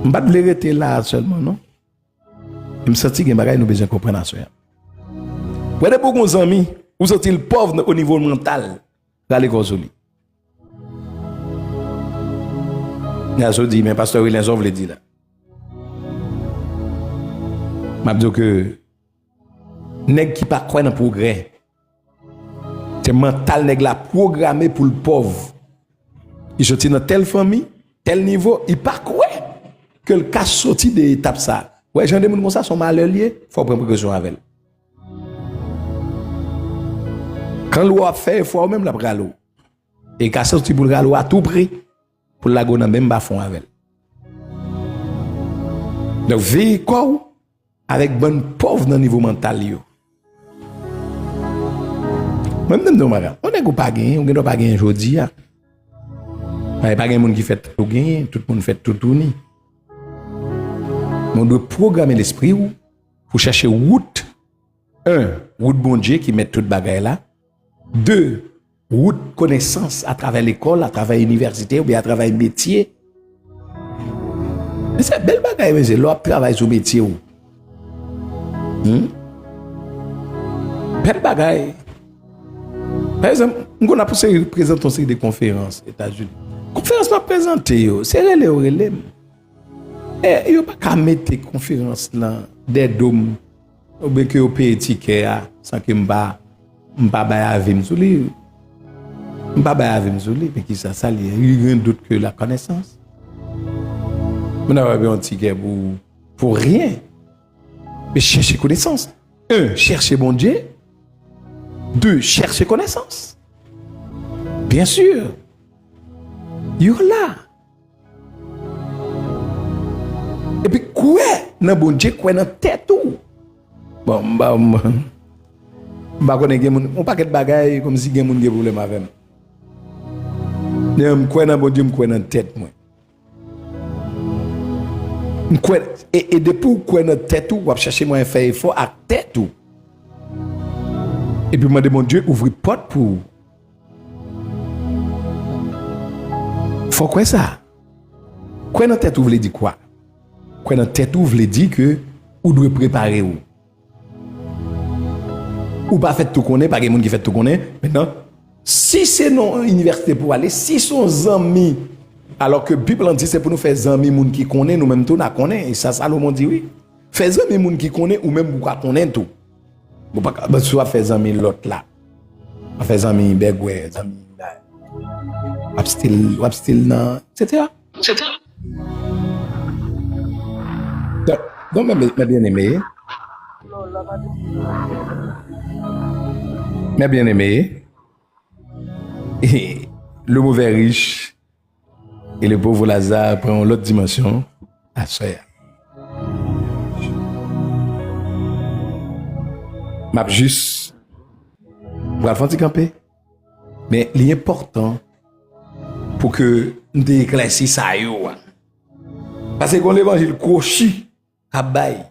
ne vais pas rester là seulement, non? Je me sens que nous avons besoin de comprendre ça. Vous avez beaucoup d'amis, vous êtes pauvre au niveau mental. Allez, consoli. Je dis, mais pasteur William, je vous dit là. Je dis que, nèg qui pas croire dans le progrès, c'est mental nèg la programmé pour le pauvre. Il sorti dans telle famille, tel niveau, il pas croire que le cas sorti de l'étape ça. Ouais, j'en ai des gens comme ça sont malheur liés, faut prendre précaution avec. Quand l'eau a fait, il faut même la prendre l'eau. Et quand sorti pour l'eau à tout prix, pour la gonne même bas fond avec. Donc veille quoi avec bonne pauvre dans le niveau mental yo. Même dans nos on est pas gagner, on ne pas gagner aujourd'hui. Il n'y a pas de monde qui fait tout gagner, tout le monde fait tout tourner. On doit programmer l'esprit pour chercher route. Route bon Dieu qui met toute bagaille là. 2, route connaissance à travers l'école, à travers l'université ou bien à travers le métier. Mais c'est belle bagaille, mais c'est l'autre travail sur le métier. Belle bagaille. Par exemple, on a présenté une série de conférences aux États-Unis. Conférence pas présentée, c'est relais. Et il n'y a pas qu'à mettre des conférences là, des dômes, ou bien que vous payez ticket sans que je ne vais pas avec mais qui ça, il y a rien d'autre que la connaissance. On n'a pas un ticket pour rien. Mais chercher connaissance. 1, chercher bon Dieu. 2, chercher connaissance. Bien sûr. Il y a là. Et puis, quoi dans bon Dieu, quoi dans tête tout. Bon, on paquet de bagaille comme si il y a un problème avec moi. Quoi dans bon Dieu, quoi dans tête moi. Et depuis quoi dans tête tout, on va chercher moi faire effort à tête tout. Et puis, moi, mon Dieu, ouvre porte pour. Faut quoi ça? Quoi dans tête, vous voulez dire quoi? Quoi dans tête, vous voulez dire que vous devez préparer où? Ou pas fait tout connaître, pas de monde qui fait tout connaître. Maintenant, si c'est non université pour aller, si son amis, alors que Bible dit c'est pour nous faire amis moun qui connaît, nous même tout na connaît. Et ça, Salomon dit oui. Faire amis moun qui connaît ou même vous connaître tout. Vous pas soit faire amis l'autre là. Faire amis Begoué, amis là. Abstil nan, etc. C'est ça. Donc, mes bien-aimés, et le mauvais riche et le pauvre Lazare prennent l'autre dimension à soi. M'a juste pour la faire camper. Mais l'important pour que nous éclaircissions ça yo. Parce que l'évangile crochi à bail.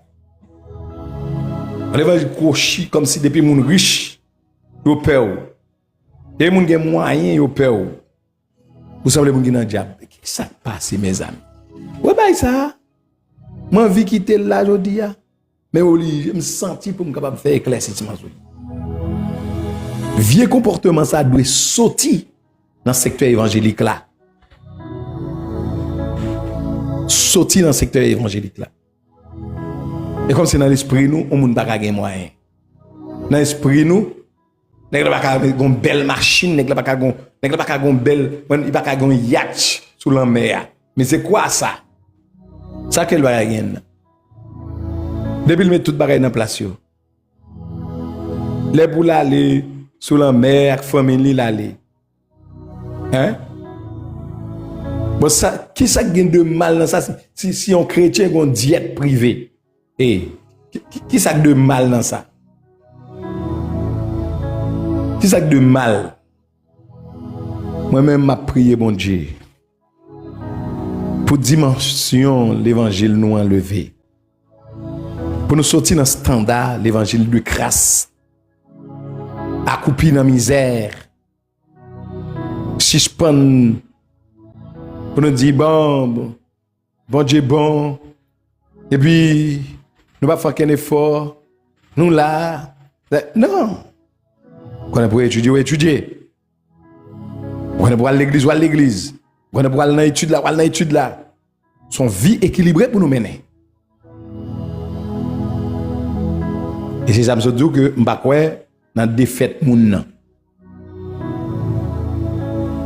L'évangile crochi comme si depuis moun riche yo peur. Et moun gen moyen yo peur. Vous semblez moun gen dans diable. Qu'est-ce ça passe mes amis? Ouais bail ça. Moi envie quitter là jodi a. Mais je me senti pour me capable faire éclaircissement. Vieux comportement ça doit sortir dans le secteur évangélique là. Sortir dans le secteur évangélique là. Et comme c'est dans l'esprit nous, on ne peut pas gagner moyen. Dans l'esprit nous, on ne peut pas avoir une belle machine, on ne peut pas avoir une belle, on ne peut pas avoir un yacht sous la mer. Mais c'est quoi ça? Ça qu'elle va gagner. Depuis le mettre tout bagaille dans place yo. Les pour l'aller sous la mer, famille l'aller. Hein? Bon ça, qui ça gagne de mal dans ça si on chrétien a une diète privée? Et qui ça de mal dans ça? Qui ça de mal? Moi-même m'a prié bon Dieu pour dimension l'évangile nous enlever. Pour nous sortir dans le standard, l'évangile de grâce, accroupi dans la misère, suspend, pour nous dire bon Dieu bon, et puis nous ne pas faire qu'un effort, nous là, non. Quand on pour étudier, quand on pour aller à l'église, quand on pour aller dans l'étude là, son vie équilibrée pour nous mener. Et c'est ça me dit que m'pa croire dans défaite moun nan.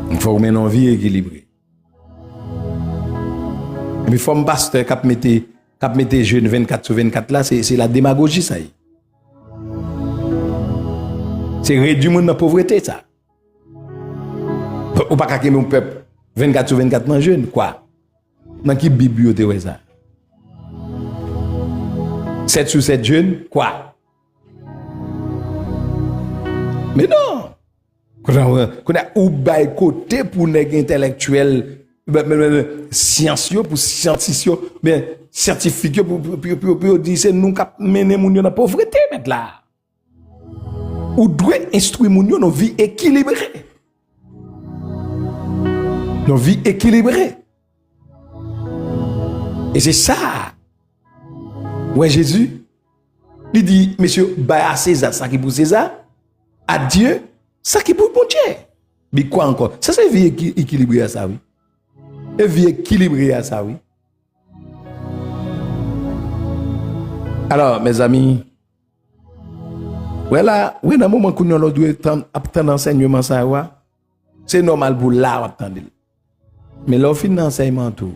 Il faut mener une vie équilibrée. Et puis faut pasteur cap mettre jeune 24 sur 24 là, c'est la démagogie ça y. C'est réduire moun dans pauvreté ça. Ou pas ka mon peuple 24 sur 24 nan jeune quoi. Dans qui bibliothèque ouais ça? 7 sur 7 jeunes quoi? Mais non! Qu'on a ou bay côté pour les intellectuels, scientieux, pour scientifiques, bien scientifiques pour dire c'est nous qui mener moun yo dans pauvreté mettre là. Ou doit instruire moun yo dans vie équilibrée. Dans vie équilibrée. Et c'est ça. Ouais Jésus, il dit monsieur bay à César ça qui pour César. À Dieu, ça qui pour bon Dieu. Mais quoi encore? Ça c'est vie équilibrée à ça, oui. Et vie équilibrée à ça, oui. Alors, mes amis, voilà, oui, dans le moment où nous doit attendre l'enseignement, ça, c'est normal pour là, attendre. Mais là, au fin d'enseignement, tout.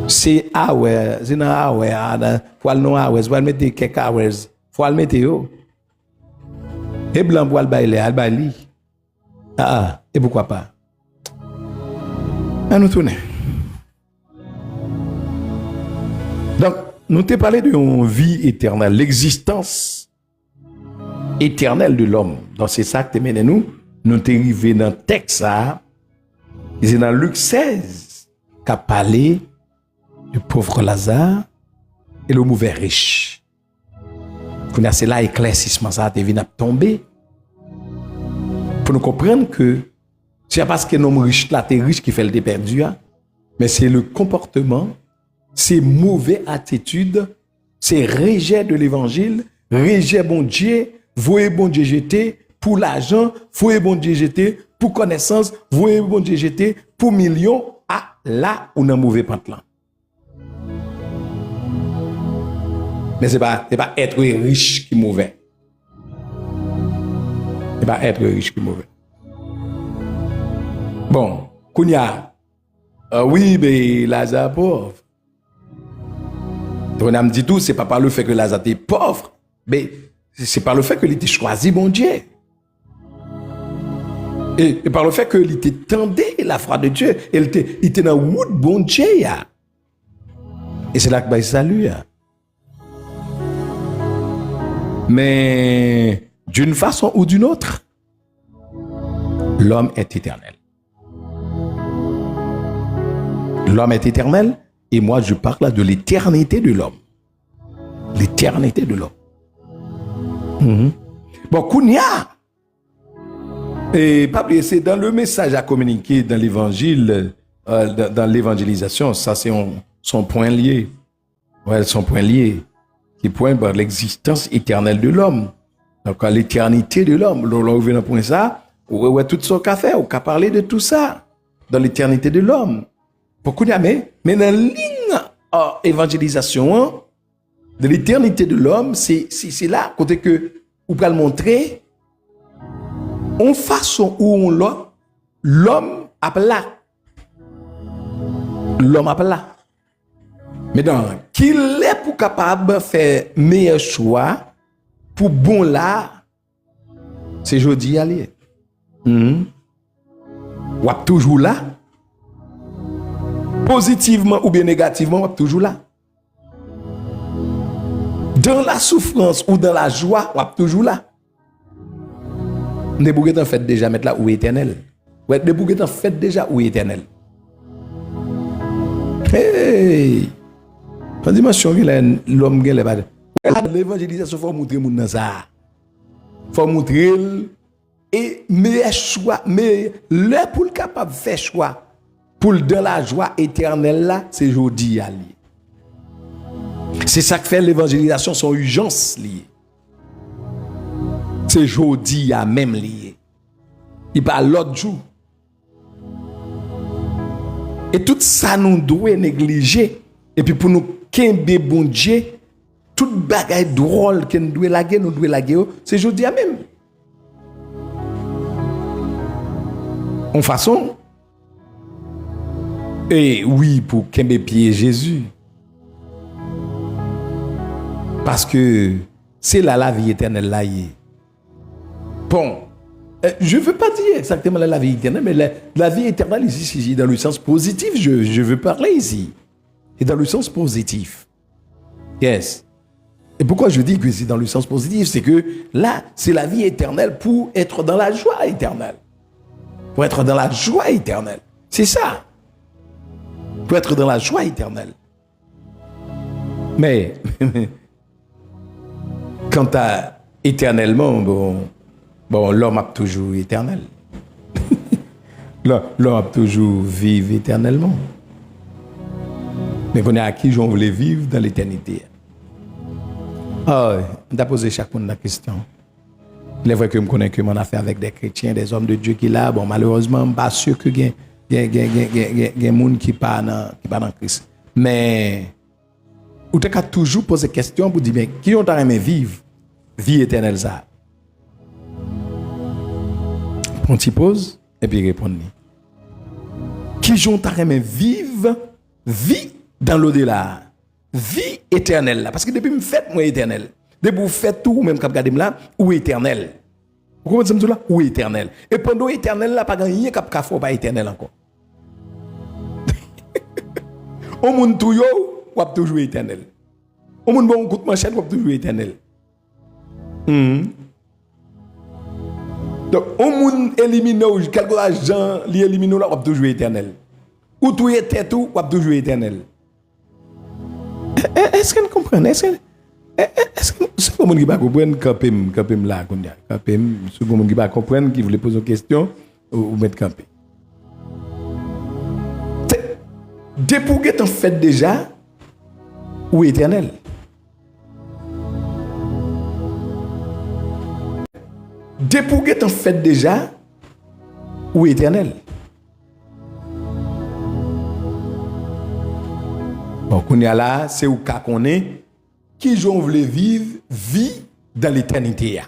C'est ouais, c'est dans ouais, faut aller dans ouais, faut mettre quelques hours, faut le mettre yo. Et blanc pour le bailler, et pourquoi pas? À nous tourner. Donc, nous t'ai parlé de une vie éternelle, l'existence éternelle de l'homme. Donc, c'est ça que t'es nous t'es arrivé dans le texte, c'est dans Luc 16, qu'a parlé du pauvre Lazare et le mauvais riche. C'est là éclaircissement ça te vient tomber pour nous comprendre que c'est parce que l'homme riche là t'es riche qui fait le perdu mais c'est le comportement, c'est mauvaise attitude, c'est rejet de l'évangile, rejet bon Dieu, voyez bon Dieu jeter pour l'argent, voyez bon Dieu jeter pour connaissance, voyez bon Dieu jeter pour millions, là on a mauvais pantalon. Mais c'est pas être riche qui est mauvais. C'est pas être riche qui est mauvais. Bon, Kounia, Ah oui, mais Lazare pauvre. On a dit tout, c'est pas par le fait que Lazare était pauvre, mais c'est par le fait qu'il était choisi, bon Dieu. Et par le fait qu'il était tendé la foi de Dieu, il était dans le route, bon Dieu. Et c'est là que il salue. Mais d'une façon ou d'une autre, l'homme est éternel. L'homme est éternel et moi je parle de l'éternité de l'homme. L'éternité de l'homme. Bon, Kounia, et pas oublier, c'est dans le message à communiquer dans l'évangile, dans l'évangélisation, ça c'est son point lié. Ouais, son point lié, qui pointe vers l'existence éternelle de l'homme. Donc, à l'éternité de l'homme. Là, on vient à point ça, ouais, tout ce qu'on fait, on peut parler de tout ça, dans l'éternité de l'homme. Pourquoi il y a, mais dans la ligne évangélisation, de l'éternité de l'homme, c'est là, côté que, on peut le montrer, en façon où on l'a, l'homme a là. L'homme a là. Mais donc, qu'il est pour capable de faire meilleur choix pour bon là, c'est jeudi aller. Ou toujours là. Positivement ou bien négativement, ou toujours là. Dans la souffrance ou dans la joie, ou toujours là. Ne bouquet en fait déjà mettre là où est éternel. Ouais, ne bouquet en fait déjà où est éternel. Hey! Quand dimension l'homme gagne l'évangélisation faut montrer moun dans ça. Faut montrer et meilleur choix, mais le pour le capable faire choix pour dans la joie éternelle là, c'est jodi à lié. C'est ça que fait l'évangélisation son urgence liée. C'est jodi à même lié. Il pas l'autre jour. Et tout ça nous doit négliger et puis pour nous qu'un bon Dieu, toute bagaille drôle que nous devons laguer, c'est jeudi à même. En façon, et oui, pour qu'un pied Jésus. Parce que c'est là la vie éternelle là. Bon, je ne veux pas dire exactement la vie éternelle, mais la vie éternelle ici, dans le sens positif, je veux parler ici. Et dans le sens positif. Yes. Et pourquoi je dis que c'est dans le sens positif? C'est que là, c'est la vie éternelle pour être dans la joie éternelle. Pour être dans la joie éternelle. C'est ça. Pour être dans la joie éternelle. Mais, quant à éternellement, bon, l'homme a toujours éternel. L'homme a toujours vivre éternellement. Mais on est à qui on voulait vivre dans l'éternité. On a posé chacun la question. Il est vrai que je connais que mon affaire avec des chrétiens, des hommes de Dieu qui là, bon, malheureusement, je ne suis pas sûr que il y a des gens qui pas dans Christ. Mais, on a toujours posé la question pour dire, bien, qui ont aimé vivre vie éternelle ça? On t'y pose et puis répondre. Qui ont aimé vivre vie dans l'au-delà, vie éternelle là, parce que depuis me fait moi éternel, depuis vous faites tout même cap garder là ou éternel. Vous comprenez ça là ou éternel. Et pendant éternel là pas gagner cap ka pas éternel encore. Au monde tout yo, ou toujours éternel. Au monde bon coup de manchette ou toujours éternel. Donc au monde éliminer quelque argent li éliminer là ou toujours éternel. Ou tout était tout ou toujours éternel. Est-ce que vous comprenez? Est-ce que c'est le monde qui va comprendre campem là, campem, c'est le monde qui va comprendre, qui voulait poser une question ou mettre campé. Dépouguer en fait déjà ou éternel. Dépouguer en fait déjà ou éternel. Donc, on est là, c'est où qu'on est, qui j'en voulais vivre vie dans l'éternité.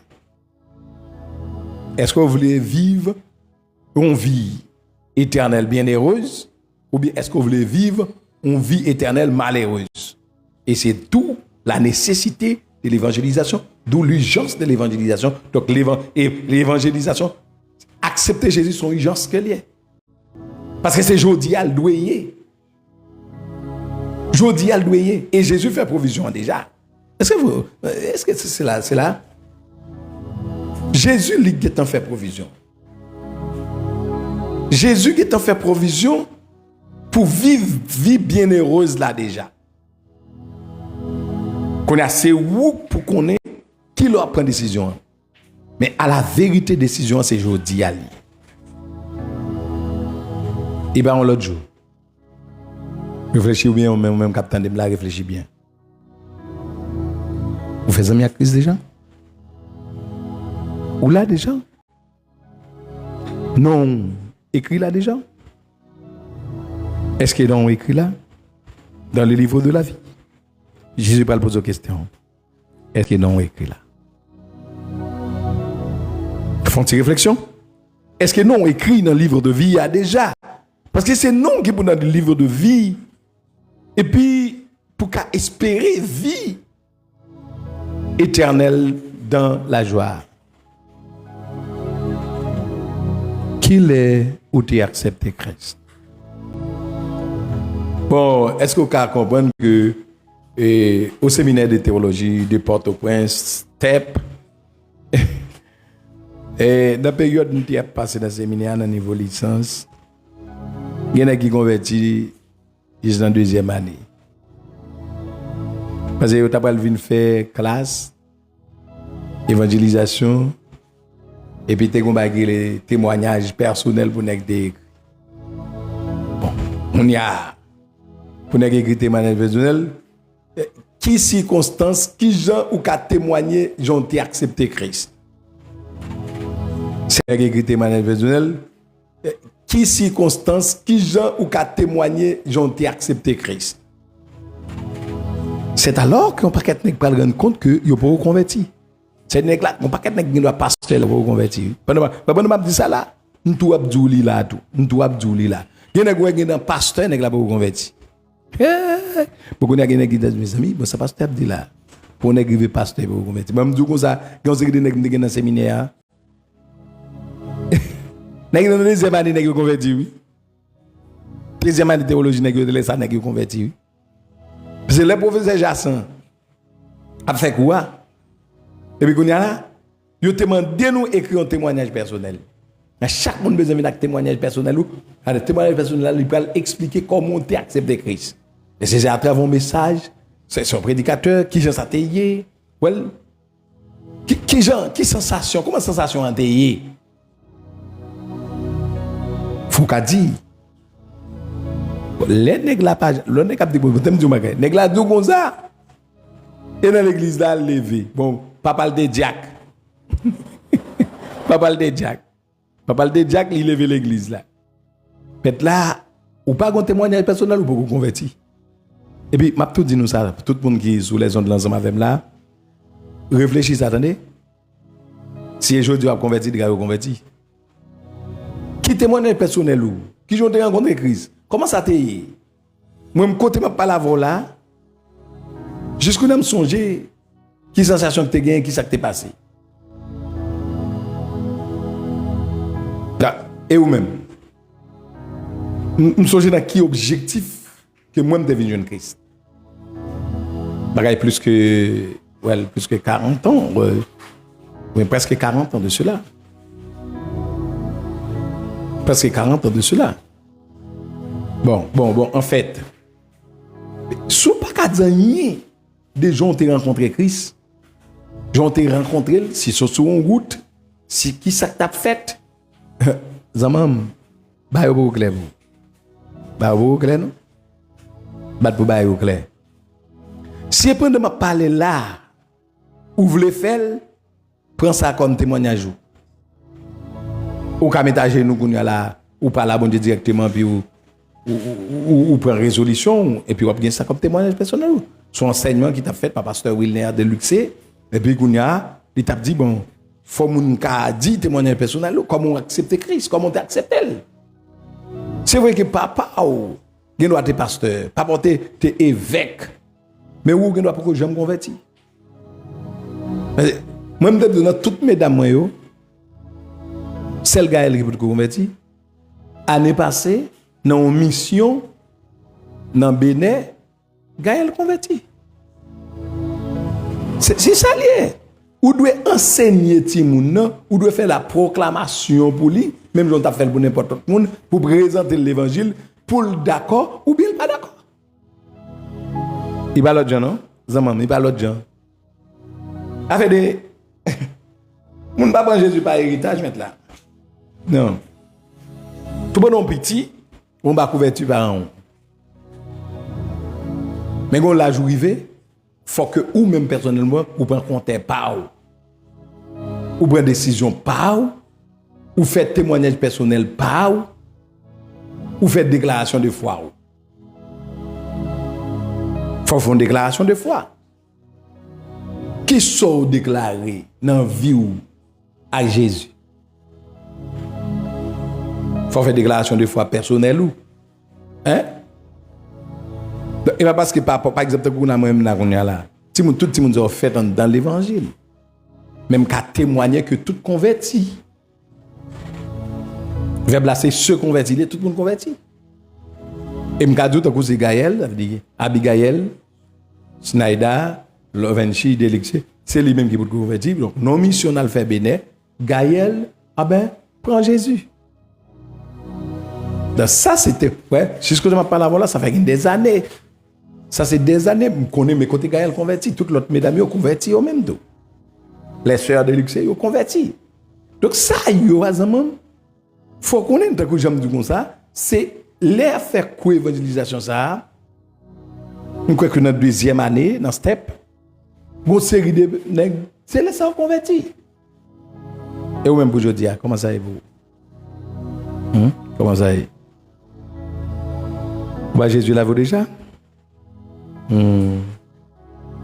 Est-ce que vous voulez vivre une vie éternelle bien heureuse ou bien est-ce que vous voulez vivre une vie éternelle malheureuse? Et c'est tout la nécessité de l'évangélisation, d'où l'urgence de l'évangélisation. Donc l'évangélisation, accepter Jésus, son urgence qu'elle est. Parce que c'est Jodi al doué. Jodi al doué. Et Jésus fait provision déjà. Est-ce que c'est là? Jésus lui qui t'en fait provision. Jésus qui t'en fait provision pour vivre vie bienheureuse là déjà. Qu'on a assez où pour qu'on ait qui leur prend décision. Mais à la vérité décision c'est Jodi al. Et bien on l'autre jour. Réfléchis bien, même capitaine de la réfléchis bien. Vous faites amis à Christ déjà? Ou là déjà? Non, écrit là déjà? Est-ce qu'il est écrit là? Dans le livre de la vie? Jésus pas poser aux questions. Est-ce qu'il est écrit là? Font-ils réflexion? Est-ce que non écrit dans le livre de vie il y a déjà? Parce que c'est non qui est dans le livre de vie. Et puis, pour qu'à espérer vie éternelle dans la joie. Qu'il est où tu acceptes Christ. Bon, est-ce que vous pouvez comprendre que au séminaire de théologie de Port-au-Prince, TEP, et dans la période où tu as passé dans le séminaire, dans le niveau licence, il y en a qui converti dans la deuxième année. Parce que tu as venir faire classe, évangélisation, et puis tu as les témoignages personnels pour nous écrire. Bon, on y a pour nous écrire témoignages personnels. Qui circonstance, qui gens ou qu'a témoigné, ont accepté Christ. C'est écrit témoignage personnel. Qui circonstance, qui gens ou qu'a témoigné, ont accepté Christ. C'est alors qu'on paquet nèg pas rendre compte que yo pas converti. C'est nèg là, on paquet nèg doit pasteur là pour convertir. Pendant m'a dit ça là, nous tout abdouli là tout, nous tout abdouli là. Gen nèg ouais gen pasteur nèg là pour convertir. Beaucoup nèg qui dit mes amis, bon ça pasteur dit là. Pour nèg rive pasteur pour convertir. Même dit comme ça, quand c'est que nèg dans le séminaire. Nèg dans deuxième année nèg converti oui. Deuxième année de théologie nèg de ça nèg converti oui. Parce que le professeur Jassin a fait quoi? Et puis, là, il a demandé nous écrire un témoignage personnel. Mais chaque monde a besoin d'un témoignage personnel. Le témoignage personnel, il va expliquer comment tu acceptes Christ. Et c'est à travers un message, c'est un prédicateur, qui j'en s'atteigne. Well, qui sensation, comment sensation a été? Faut qu'à dire. Les nègres la page, le nègre a dit bon, t'aimes du magasin. Nègre la dit comme ça. Et dans l'église là levé. Bon, pas parler de Jack. Pas parler de Jack. Pas parler de Jack, il levé l'église là. Peut-être là, ou pas un témoignage personnel ou beaucoup converti. Et puis m'a tout dit nous ça, tout le monde qui est sous les ondes de l'ensemble avec là. Réfléchissez, attendez. Si aujourd'hui a converti, il a converti. Qui témoignage personnel ou qui ont rencontré Christ? Comment ça t'est? Moi, je côté pas la là. Jusqu'où je me songer, qui sensation que tu as gagné, qui ça que t'es passé. Et vous-même, je me songer dans qui objectif que moi, je devienne jeune Christ. Plus que 40 ans, presque 40 ans de cela. Presque 40 ans de cela. Bon, en fait, si vous n'avez pas gagné, des gens ont rencontré Christ, gens ont rencontré, si c'est sur une route, si qui ça t'a fait, Zamam, bah vous clair, vous clair non, bah pour bah vous clair. Si vous prenez ma parler là, ou vous voulez faire, prends ça comme témoignage. Ou qu'à mettre à genoux qu'on y a là, ou pas là bon Dieu directement puis ou prend résolution et puis on bien ça comme témoignage personnel. Son enseignement qui t'a fait par pasteur Wilner de Luxé et puis qu'on y a, il t'a dit bon, faut mon ka dit témoignage personnel comment on accepte Christ, comment on accepte elle. C'est vrai que papa ou il doit être pasteur, papa t'es évêque. Mais où il doit pas que j'aime converti. Moi me donne toutes mes dames moi celle Gaël qui peut converti. Année passée dans une mission dans Bénin, Gaël converti. C'est ça lié. Ou doit enseigner Timoun, ou doit faire la proclamation pour lui, même si on t'a fait pour n'importe qui, pour présenter l'évangile, pour le d'accord ou bien pas d'accord. Il parle de gens, non? Zaman, il parle de gens. Avec des. On ne va pas prendre Jésus par héritage maintenant. Non. Tout le monde petit, on va couverture par un. Mais quand on l'a joué, faut que ou même personnellement, ou prendre compte par ou prendre décision par ou faire témoignage personnel par ou faire déclaration de foi. Faut faire une déclaration de foi. Qui sont déclarés dans la vie à Jésus? Faut faire déclaration de foi personnelle ou? Hein? Et pas parce que par exemple pour nous même là, tout le monde a fait dans l'évangile. Même qu'à témoigner que tout converti. Verbe là c'est se convertir, tout le monde converti. Et m'ka dit que c'est Gaël, ça veut dire Abigail, Snyder, Lovenchi, Delixé, c'est lui-même qui peut convertir. Donc non missionnaire fait Bénin, Gaël, ah ben prends Jésus. Donc ça c'était ouais, c'est ce que je m'en parle là, ça fait des années. Ça c'est des années, je connais mes côtés Gaël converti, toutes les autres mesdames ont converti au même dos. Les sœurs de luxe ont converti. Donc ça yo azamam faut connaître tant que j'aime dire comme ça, c'est les faire quoi évangélisation ça. On croit que notre deuxième année dans step une série de nèg, c'est les ça converti. Et ou même pour aujourd'hui, comment ça est vous? Comment ça est? Bah Jésus l'a vu déjà.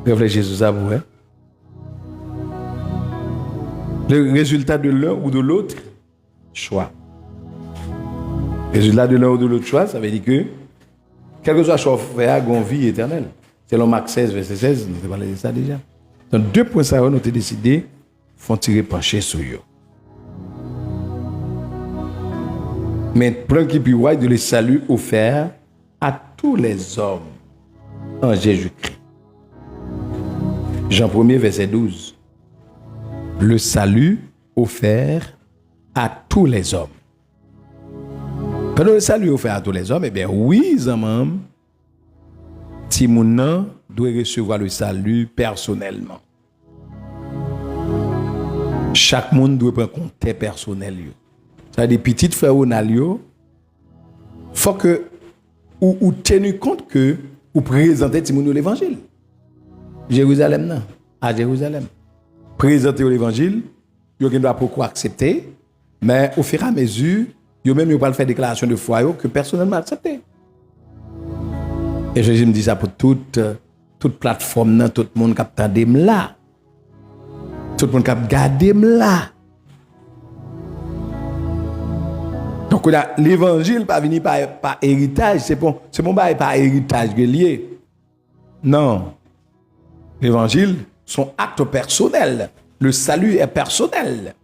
Réfléchissez sur ça vous, hein? Le résultat de l'un ou de l'autre choix. Le résultat de l'un ou de l'autre choix, ça veut dire que quel que soit le choix fait, il y a une vie éternelle. Selon Marc 16, verset 16, nous avons parlé de ça déjà. Donc, 2 points, ça, nous avons décidé, font tirer pencher sur eux. Mais plan qui puis de le salut offert à tous les hommes en Jésus-Christ. Jean 1er, verset 12. Le salut offert à tous les hommes. Pendant le salut offert à tous les hommes, eh bien oui, Zamam, Timouna doit recevoir le salut personnellement. Chaque monde doit prendre compte personnel. Ça des petites frères ou nalio, faut que ou tenu compte que ou présenter Timouna l'évangile. Jérusalem non, à Jérusalem. Présenter l'évangile, yo gen doit pourquoi accepter, mais au fur et à mesure, yo même yo pas faire déclaration de foi que personnellement accepter. Et Jésus me dit ça pour toute plateforme, tout le monde qui a tendé là. Tout le monde qui a gardé là. Donc l'évangile pas venir par héritage, c'est bon pas héritage lié. Non. L'évangile son acte personnel. Le salut est personnel.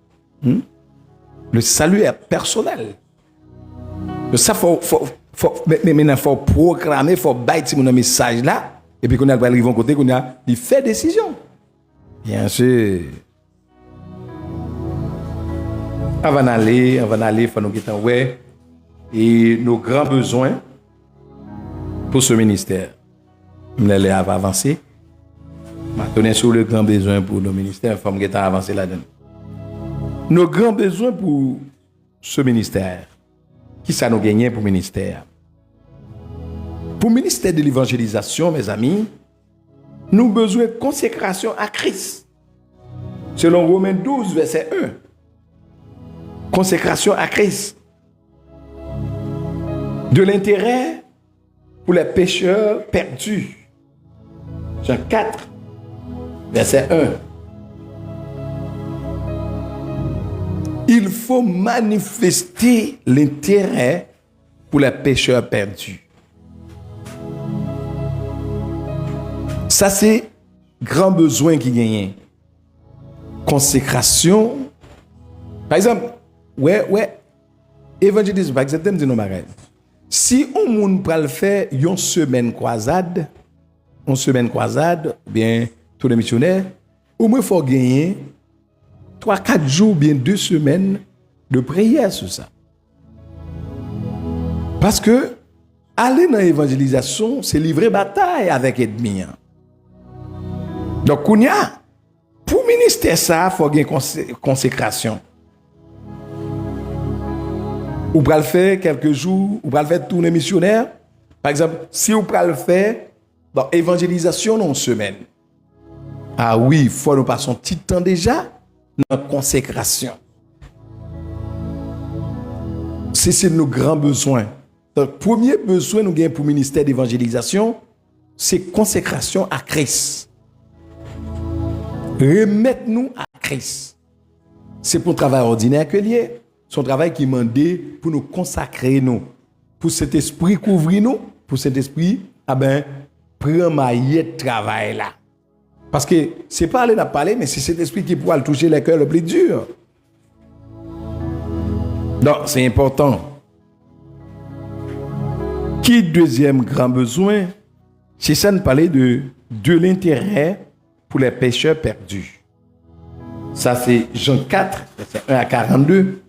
Le salut est personnel. Ça faut proclamer, il faut bailler mon message là et puis qu'on a arrivé au côté qu'on a il fait décision. Bien sûr. Avant d'aller, faut nous quitter ouais et nos grands besoins pour ce ministère. On allait avancer. Maintenant sur le grand besoin pour nos ministères, faut nous avancer là-dedans. Nos grands besoins pour ce ministère. Qui ça nous gagne pour le ministère? Pour le ministère de l'évangélisation, mes amis, nous avons besoin de consécration à Christ. Selon Romains 12, verset 1. Consécration à Christ. De l'intérêt pour les pécheurs perdus. Jean 4, verset 1. Il faut manifester l'intérêt pour les pécheurs perdus. Ça, c'est grand besoin qui gagne. Consécration. Par exemple, évangélisme, par exemple, je dis non, si on moun pral faire une semaine croisade, bien, tous les missionnaires, au moins, il faut gagner 3-4 jours, bien 2 semaines de prière sur ça. Parce que aller dans l'évangélisation, c'est livrer bataille avec l'ennemi. Donc, pour le ministère, ça, il faut gagner consécration. Ou pral faire quelques jours, ou pral faire tourner missionnaire. Par exemple, si vous pral faire dans l'évangélisation en semaine. Ah oui, il faut nous passer un petit temps déjà dans la consécration. C'est nos grands besoins. Le premier besoin nous gagnons pour le ministère d'évangélisation, c'est consécration à Christ. Remettre-nous à Christ. C'est pour le travail ordinaire que lié. Son travail qui demandé pour nous consacrer nous, pour cet esprit couvrir nous, pour cet esprit, prendre maillet travail là. Parce que c'est pas aller à parler, mais c'est cet esprit qui pourra toucher les cœurs le plus dur. Donc, c'est important. Qui deuxième grand besoin? C'est ça de parler de l'intérêt pour les pécheurs perdus. Ça, c'est Jean 4, verset 1 à 42.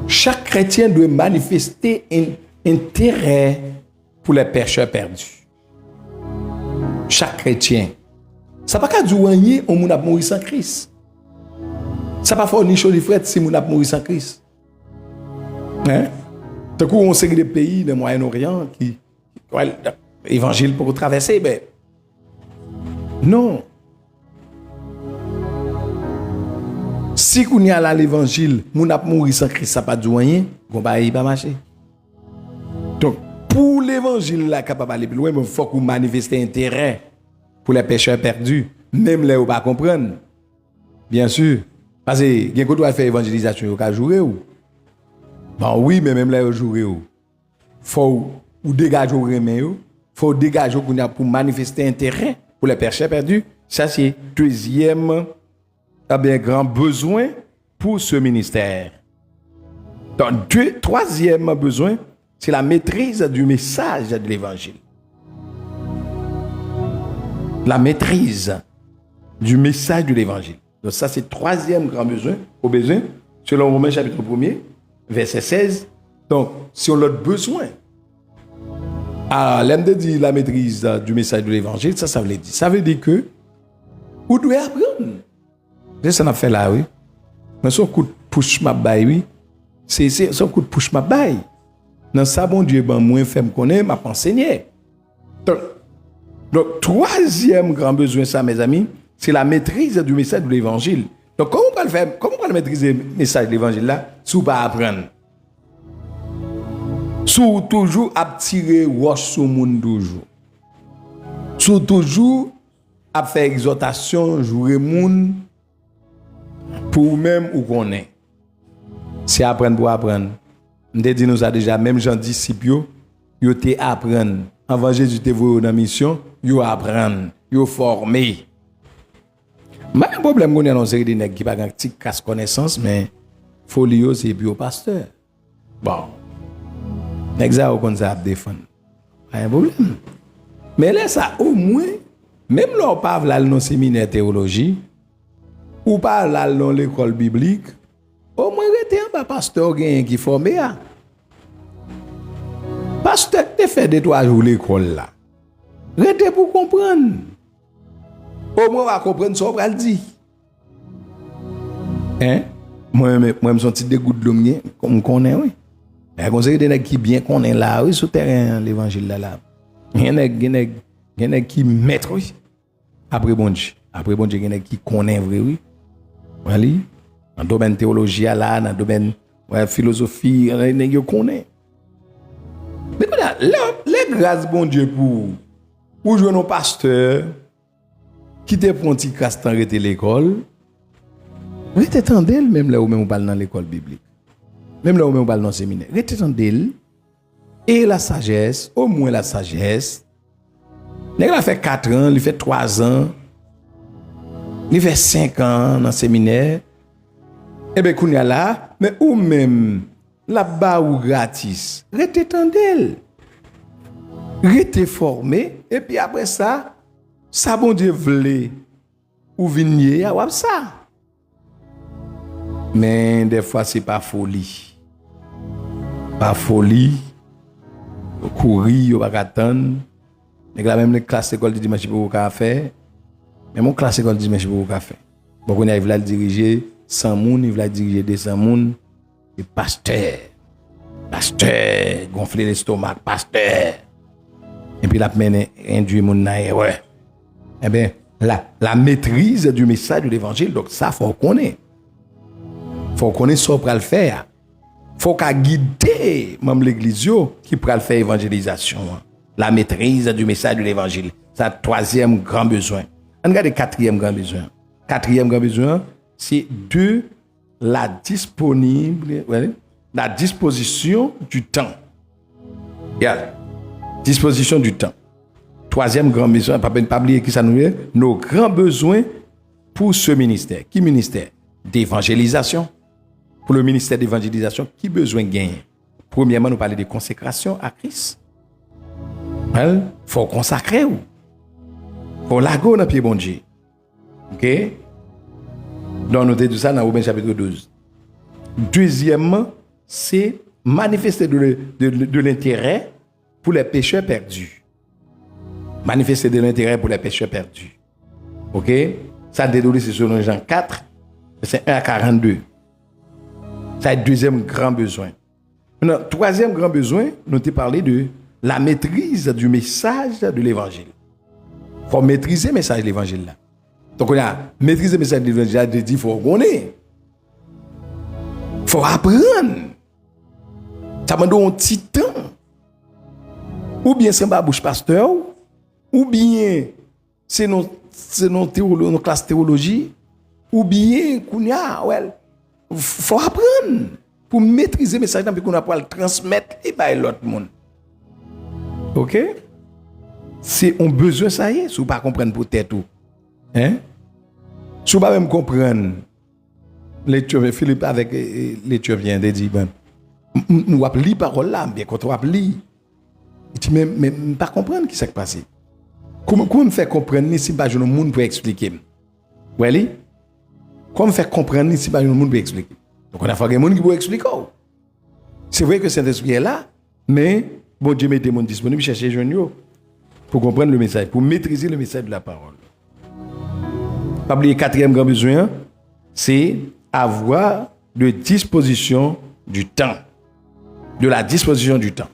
Chaque chrétien doit manifester un intérêt pour les pécheurs perdus. Chaque chrétien. Ça ne va pas dire qu'on a mouru sans Christ. Ça ne va pas faire ni chose ni frette si on a mouru sans Christ. Hein? Tant qu'on sait des pays du Moyen-Orient qui l'évangile pour traverser, ben non. Si on y a l'évangile, on a mouru sans Christ, ça ne va pas dire rien, on va pas marcher. Donc, pour l'évangile là capable d'aller plus loin, il faut qu'on manifeste intérêt pour les pécheurs perdus, même là où pas comprendre. Bien sûr, parce que quelqu'un doit faire évangélisation au cas jouer ou. Bon oui, mais même là où jouer ou. Faut ou dégager au remède, faut dégager pour manifester intérêt pour les pécheurs perdus. Ça c'est deuxième grand besoin pour ce ministère. Donc troisième besoin, c'est la maîtrise du message de l'évangile. La maîtrise du message de l'évangile. Donc ça, c'est le troisième grand besoin, selon Romains chapitre 1er, verset 16. Donc, si on a besoin, l'aime de dire la maîtrise du message de l'évangile, ça veut dire. Ça veut dire que vous devez apprendre. C'est ça qu'on a fait là, oui. Mais son coup de push ma baille, oui. C'est son coup de push ma baille. Dans ça, bon Dieu, moi, je me connais, je enseigné. Donc, troisième grand besoin, ça, mes amis, c'est la maîtrise du message de l'évangile. Donc, comment on peut le faire? Comment on peut maîtriser le message de l'évangile là? Si on pas apprendre. Si on toujours attirer roche sur le monde toujours. Si on toujours à faire exhortation, jouer le monde pour même où qu'on est. C'est apprendre pour apprendre. On te dit nous a déjà, même gens disciples, ils ont apprendre. Avant Jésus te voulu dans la mission, ils apprendre, ils former. Mais le problème qu'on a dans série de nèg qui pas grand petit casse connaissance mais folio c'est bio pasteur. Bon. Nèg ça on ça défendre. Pas un problème. Mais là ça au moins même là on pas là dans séminaire théologie ou pas là dans l'école biblique, au moins rete en bas pasteur gagne qui formé a. Pasteur te fait 2-3 jours l'école là. Rete pour comprendre. Au moins, on va comprendre ce qu'on va dire. Hein? Moi, je me sens des gouttes de l'homme, comme on connaît, oui. Il y a des gens qui bien connaissent là, oui, sur le terrain, l'évangile là. Il y a des gens qui mettent, oui. Après, bon Dieu, il y a des gens qui connaissent, oui. Voilà. Dans le domaine théologie, là, dans le domaine philosophie, il y a des gens qui connaissent. Mais voilà, les grâces, bon Dieu, pour jouer nos pasteurs, qui te prend petit castan rete l'école, rete tendel même là où même on parle dans l'école biblique. Même là où on parle dans le séminaire. Restez en d'elle. Et la sagesse, au moins la sagesse. Il a fait 4 ans, il fait 3 ans. Il fait 5 ans dans le séminaire. Eh bien, qu'on y a là, mais ou même là-bas ou gratis. Restez en d'elle. Restez formé. Et puis après ça, bon Dieu voulait ou vigner, à voir ça. Mais des fois, c'est pas folie. Pas folie. Courir, ou pas attendre. Mais là, même les classes d'école du dimanche, pour vous faire. Mais mon classe d'école du dimanche, pour vous faire. Bon, on arrive là, diriger 100 moun, il va diriger 200 moun. Et pasteur, gonfler l'estomac, pasteur. Et puis, la mener, induire mon naïe, ouais. Eh bien, la maîtrise du message de l'évangile, donc ça, faut connaître. Faut connaître ce qu'on peut le faire. Faut qu'à guider même l'église qui peut le faire évangélisation. La maîtrise du message de l'évangile. C'est le 3e grand besoin. On regarde le 4e grand besoin. 4e grand besoin, c'est de la disposition du temps. Yeah. Disposition du temps. 3e grand besoin, pas oublier qui ça nous est, nos grands besoins pour ce ministère. Qui ministère? D'évangélisation. Pour le ministère d'évangélisation, qui besoin gagner? Premièrement, nous parlons de consécration à Christ. Il faut consacrer. Il faut lago dans pied bon Dieu. OK? Donc, nous avons dit ça dans Romains chapitre 12. Deuxièmement, c'est manifester de l'intérêt pour les pécheurs perdus. Manifester de l'intérêt pour les pécheurs perdus. OK? Ça déroule, c'est sur Jean 4, c'est 1 à 42. Ça est le 2e grand besoin. Maintenant, 3e grand besoin, nous avons parlé de la maîtrise du message de l'évangile. Il faut maîtriser le message de l'évangile là. Donc, on a maîtrisé le message de l'évangile, il faut connaître. Il faut apprendre. Ça m'a donné un petit temps. Ou bien c'est ma bouche pasteur, ou bien c'est nos classes théologie, ou bien qu'on a, faut apprendre pour maîtriser le message puis qu'on a pour le transmettre et par l'autre monde. OK? C'est un besoin ça y est, si vous pas comprendre peut-être tout. Hein? Si vous pas même comprendre l'étudiant Philippe avec l'étudiant de dit ben nous va lire parole là, bien quand on va lire. Il dit mais pas comprendre qui s'est passé. Comment me faire comprendre si pas je ne monde pour expliquer. Oui? Comment faire comprendre si pas je ne monde pour expliquer. Donc on a fait des gens qui pour expliquer. C'est vrai que Saint-Esprit est là, mais bon Dieu met des gens disponibles chercher les gens pour comprendre le message, pour maîtriser le message de la parole. Pas oublier 4e grand besoin, c'est avoir de disposition du temps. De la disposition du temps.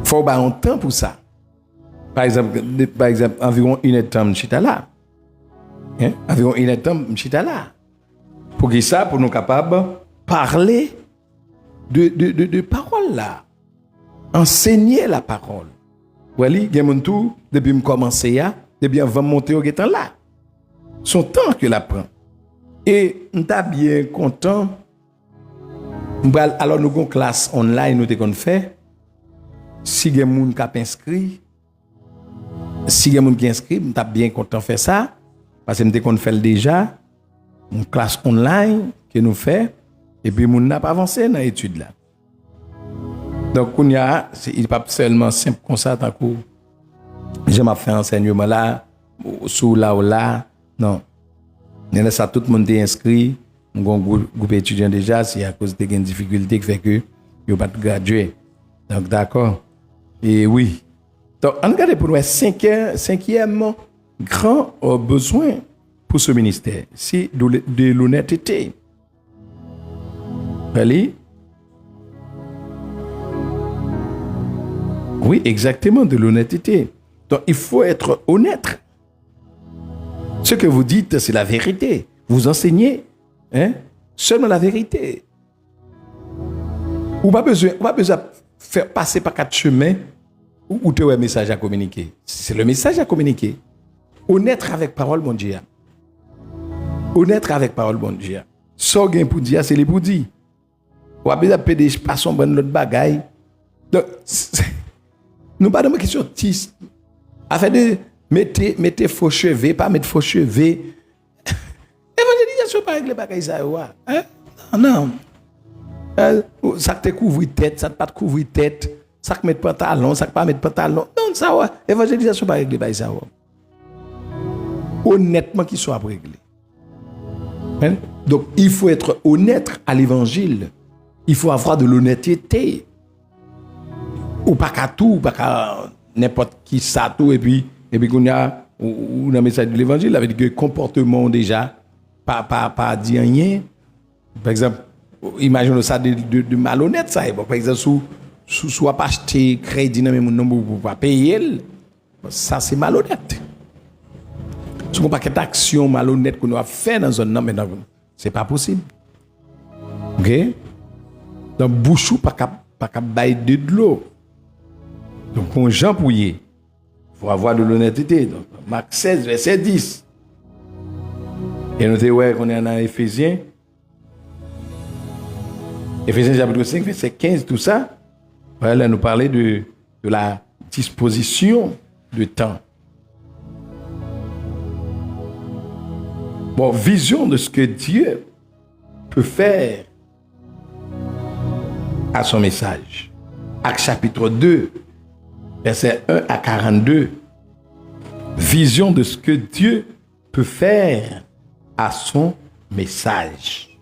Il faut avoir un temps pour ça. Par exemple environ 1 heure de temps, je suis là. Environ 1 heure de temps, je suis là. Pour que ça, pour nous capables de parler de parole là. Enseigner la parole. Oui, il y a mon tour, depuis que je commence, depuis avant de monter au temps là. Son temps que la prend. Et on est bien content. Alors nous avons une classe online, nous avons fait. Si il y a des gens qui ont inscrit, si il y a des gens qui inscrit, nous sommes bien content de faire ça. Parce que nous avons fait déjà une classe online que nous faisons. Et puis nous n'avons pas avancé dans l'étude là. Donc, il n'est pas seulement simple comme ça, tant que je m'ai fait enseignement là, sous là ou là. Non. Il y a ça, tout le monde est inscrit. Nous avons un groupe étudiant déjà, c'est à cause des difficultés qui fait que ils n'ont pas gradué. Donc, d'accord. Et oui. Donc, on regarde pour nous, 5e grand besoin pour ce ministère, c'est de l'honnêteté. Allez? Oui, exactement, de l'honnêteté. Donc, il faut être honnête. Ce que vous dites, c'est la vérité. Vous enseignez seulement la vérité. Ou pas besoin de faire passer par 4 chemins où tu as un message à communiquer. C'est le message à communiquer. Honnête avec parole, mon Dieu. Honnête avec parole, mon Dieu. Ce que pour dire, c'est les pour dire. Ou à pédé pas son bon l'autre bagaille. Donc nous pas de question tis. Afin de mettez faux cheveux, pas mettre faux cheveux. Évangélisation pas régler bagaille ça hein? Non. Ça te couvre tête, ça te pas te couvre tête, ça te met pantalon, ça te pas mettre pantalon. Non, ça ouais. Évangélisation pas régler bagaille ça honnêtement qu'il soit réglé. Hein? Donc il faut être honnête à l'évangile. Il faut avoir de l'honnêteté. Ou pas qu'à tout, pas qu'à n'importe qui ça tout et puis qu'on a un message de l'évangile avec des comportements déjà pas dire rien. Par exemple, imaginez ça de malhonnête ça. Par exemple, soit pas acheter crédit dans même non pour pas payer, ça c'est malhonnête. Si on pas qu'une action malhonnête qu'on a fait dans un homme, c'est pas possible. OK? Donc bouchou pas qu'à bailler de l'eau. Donc on Jean Pouillet, il faut avoir de l'honnêteté. Donc Marc 16 verset 10. Et nous ouais qu'on est dans Éphésiens. Éphésiens chapitre 5 verset 15 tout ça. Voilà, nous parler de la disposition de temps. Bon, vision de ce que Dieu peut faire à son message. Actes chapitre 2, verset 1 à 42. Vision de ce que Dieu peut faire à son message.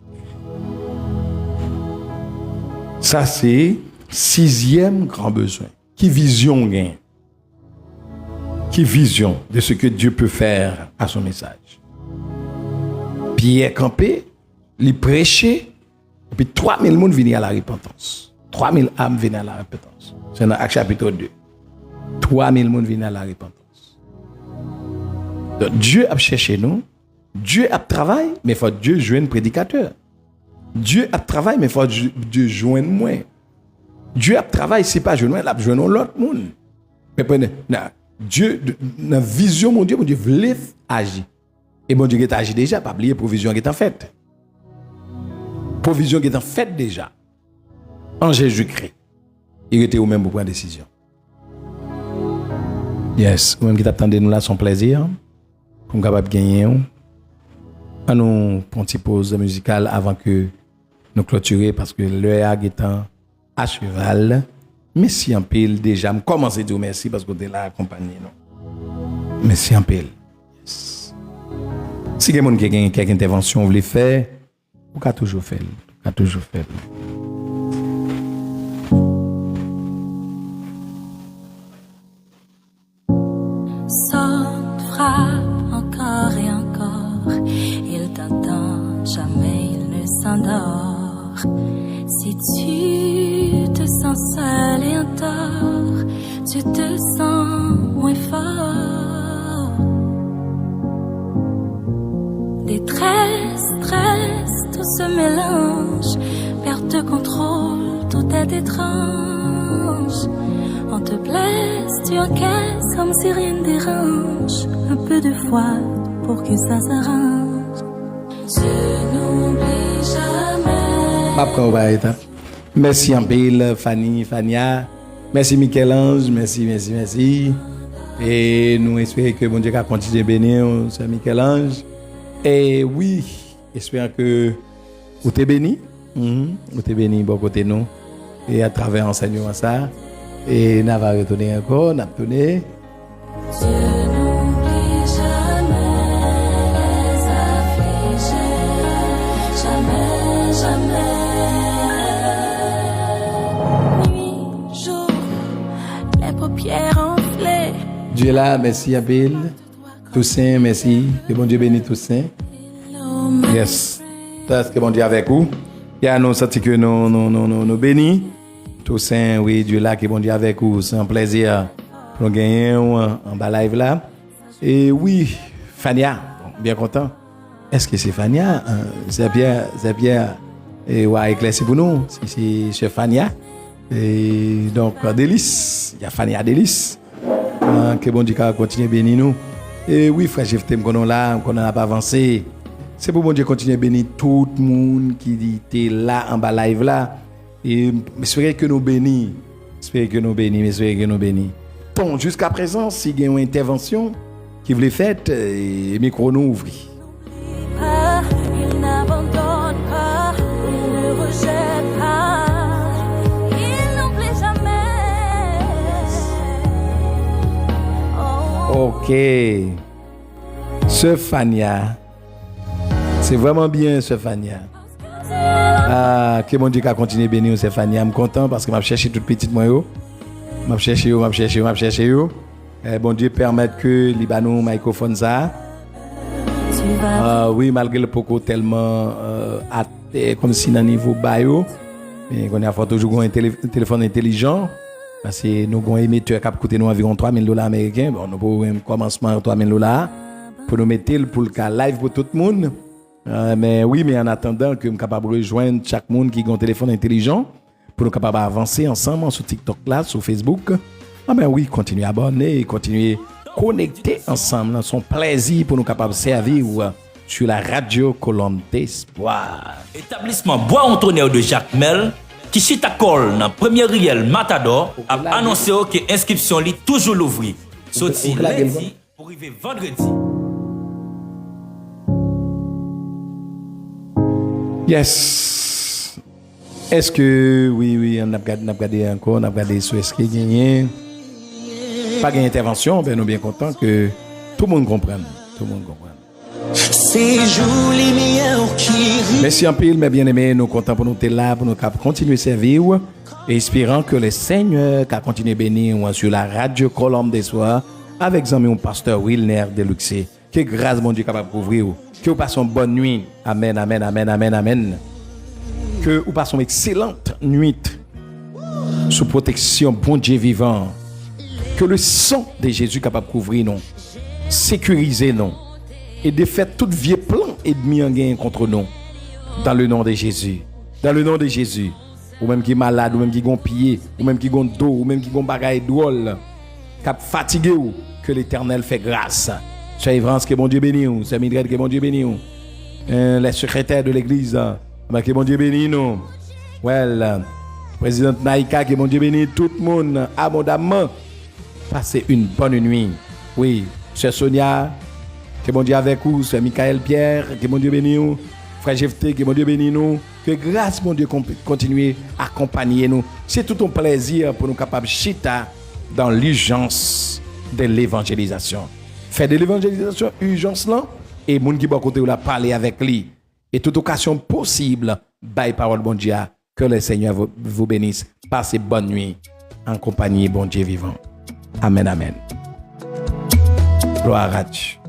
Ça, c'est 6e grand besoin. Qui vision gain? Qui vision de ce que Dieu peut faire à son message? Pierre campé, il prêchait, et puis 3000 personnes venaient à la repentance. 3000 âmes venaient à la repentance. C'est dans Actes chapitre 2. 3000 personnes venaient à la repentance. Donc Dieu a cherché nous, Dieu a travaillé, mais il faut Dieu joindre prédicateur. Dieu a travaillé, mais il faut Dieu joindre moi. Dieu a travaillé, c'est pas joindre moi, il a joindre l'autre monde. Mais prenez, Dieu, dans la vision, mon Dieu voulait agir. Et mon Dieu qui est agi déjà, pas oublier provision qui est en fait. Provision qui est en fait déjà. En Jésus-Christ. Il était au même pour prendre décision. Yes, ou même qui t'attendait nous là, son plaisir. Pour nous capable de gagner. On nous prend une petite pause musicale avant que nous clôturer parce que l'heure est à cheval. Merci en pile déjà. Je commence à dire merci parce que vous êtes là accompagné. Merci en pile. Yes. Si quelqu'un qui a quelques interventions veut faire, vous pouvez toujours faire. Sonne, frappe encore et encore. Il t'entend, jamais il ne s'endort. Si tu te sens seul et en tort, tu te sens moins fort. Détresse, stress, tout se mélange. Perte de contrôle, tout est étrange. On te blesse, tu encaisses comme si rien ne dérange. Un peu de foi pour que ça s'arrange. Je n'oublie jamais. Après, on va être. Merci en pile, Fania. Merci Michel-Ange, merci. Et nous espérons que bon Dieu va continuer à bénir, c'est Michel-Ange. Et oui, j'espère que vous êtes béni. Vous êtes béni bon côté nous. Et à travers l'enseignement ça. Et nous allons retourner encore, nous allons tourner. Je n'oublie jamais les affligés. Jamais. Nuit, jour, les paupières enflées. Dieu est là, merci Abel. Toussaint, merci. Que bon Dieu bénisse Toussaint. Yes. Est-ce que bon Dieu avec vous? Et à nous sentir que nous bénis. Toussaint, oui, Dieu là, que bon Dieu avec vous. C'est un plaisir pour nous gagner en bas live là. Et oui, Fania, bien content. Est-ce que c'est Fania? C'est Pierre. Et ouais, éclairci pour nous. C'est Fania. Et donc, Délice. Il y a Fania Délice. Que bon Dieu continue à bénir nous. Et oui, frère, je t'aime qu'on là, qu'on n'a pas avancé. C'est pour bon Dieu continuer à bénir tout le monde qui était là en bas live là. Et j'espère que nous bénis. J'espère que nous bénis, j'espère que nous bénis. Bon, jusqu'à présent, s'il y a une intervention qui voulait faire, le micro nous ouvre. Il n'abandonne pas, il ne rejette pas, il n'oublie jamais. Ok. Sefania. C'est vraiment bien, Sefania. Ah, que mon Dieu a continué à bénir Sefania. Je suis content parce que je cherché toute petite moi. Je cherché. Bon Dieu permette que Libanon microphone ça. Oui, malgré le poco tellement comme si dans niveau bayo, mais on a toujours un téléphone intelligent parce que nous avons un émetteur qui a coûté nous environ $3,000 américains. Bon, nous avons un commencement $3,000 pour nous mettre pour le cas live pour tout le monde. Mais oui, mais en attendant que nous sommes capables de rejoindre chaque monde qui a un téléphone intelligent pour nous capables d'avancer ensemble sur TikTok là, sur Facebook. Ah ben oui, continuez à abonner, continuez à connecter ensemble. C'est un plaisir pour nous capables de servir sur la radio Colombe d'Espoir. Établissement Bois Antonio de Jacques Mel, qui chita col dans premier riel Matador, a annoncé que l'inscription est toujours l'ouvrir. Sorti lundi pour arriver vendredi. Yes. Est-ce que oui, on a regardé encore, on a regardé sur est-ce qu'il y a pas d'intervention, ben nous bien contents que tout le monde comprenne. Tout le monde comprenne. Merci en pile, mes bien-aimés, nous comptons pour nous être là, pour nous continuer à servir et espérant que le Seigneur qui a continué à bénir sur la radio Colombe des Soirs avec mon pasteur Wilner Deluxe. Que grâce, mon Dieu, capable de couvrir. Que vous passez une bonne nuit. Amen, amen, amen, amen, amen. Que vous passez une excellente nuit sous protection, bon Dieu vivant. Que le sang de Jésus capable de couvrir nous, sécuriser nous et de faire tout vieux plan ennemi en gain contre nous. Dans le nom de Jésus. Dans le nom de Jésus. Ou même qui est malade, ou même qui est pied, ou même qui est dos, ou même qui est bagaille drôle, cap fatigué ou que l'Éternel fait grâce. C'est Evrance que bon Dieu bénit nous, c'est Mildred que bon Dieu bénit nous. Les secrétaires de l'église que bon Dieu bénit nous. Président Naïka que bon Dieu bénit tout le monde abondamment. Passez une bonne nuit. Oui, Sœur Sonia, que bon Dieu avec vous, Sœur Michael Pierre, que bon Dieu bénit nous. Frère Jefté, que bon Dieu bénit nous. Que grâce, mon Dieu, continue à accompagner nous. C'est tout un plaisir pour nous capables de chita dans l'urgence de l'évangélisation. Faire de l'évangélisation urgence là et moun qui bon côté ou la parler avec lui et toute occasion possible by parole bon Dieu que le Seigneur vous bénisse. Passez bonne nuit en compagnie bon Dieu vivant. Amen, amen. Gloire à Dieu.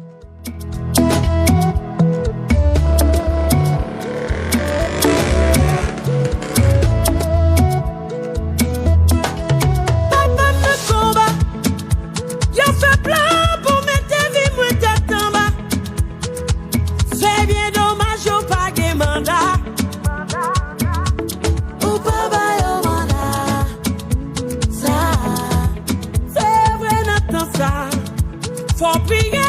For being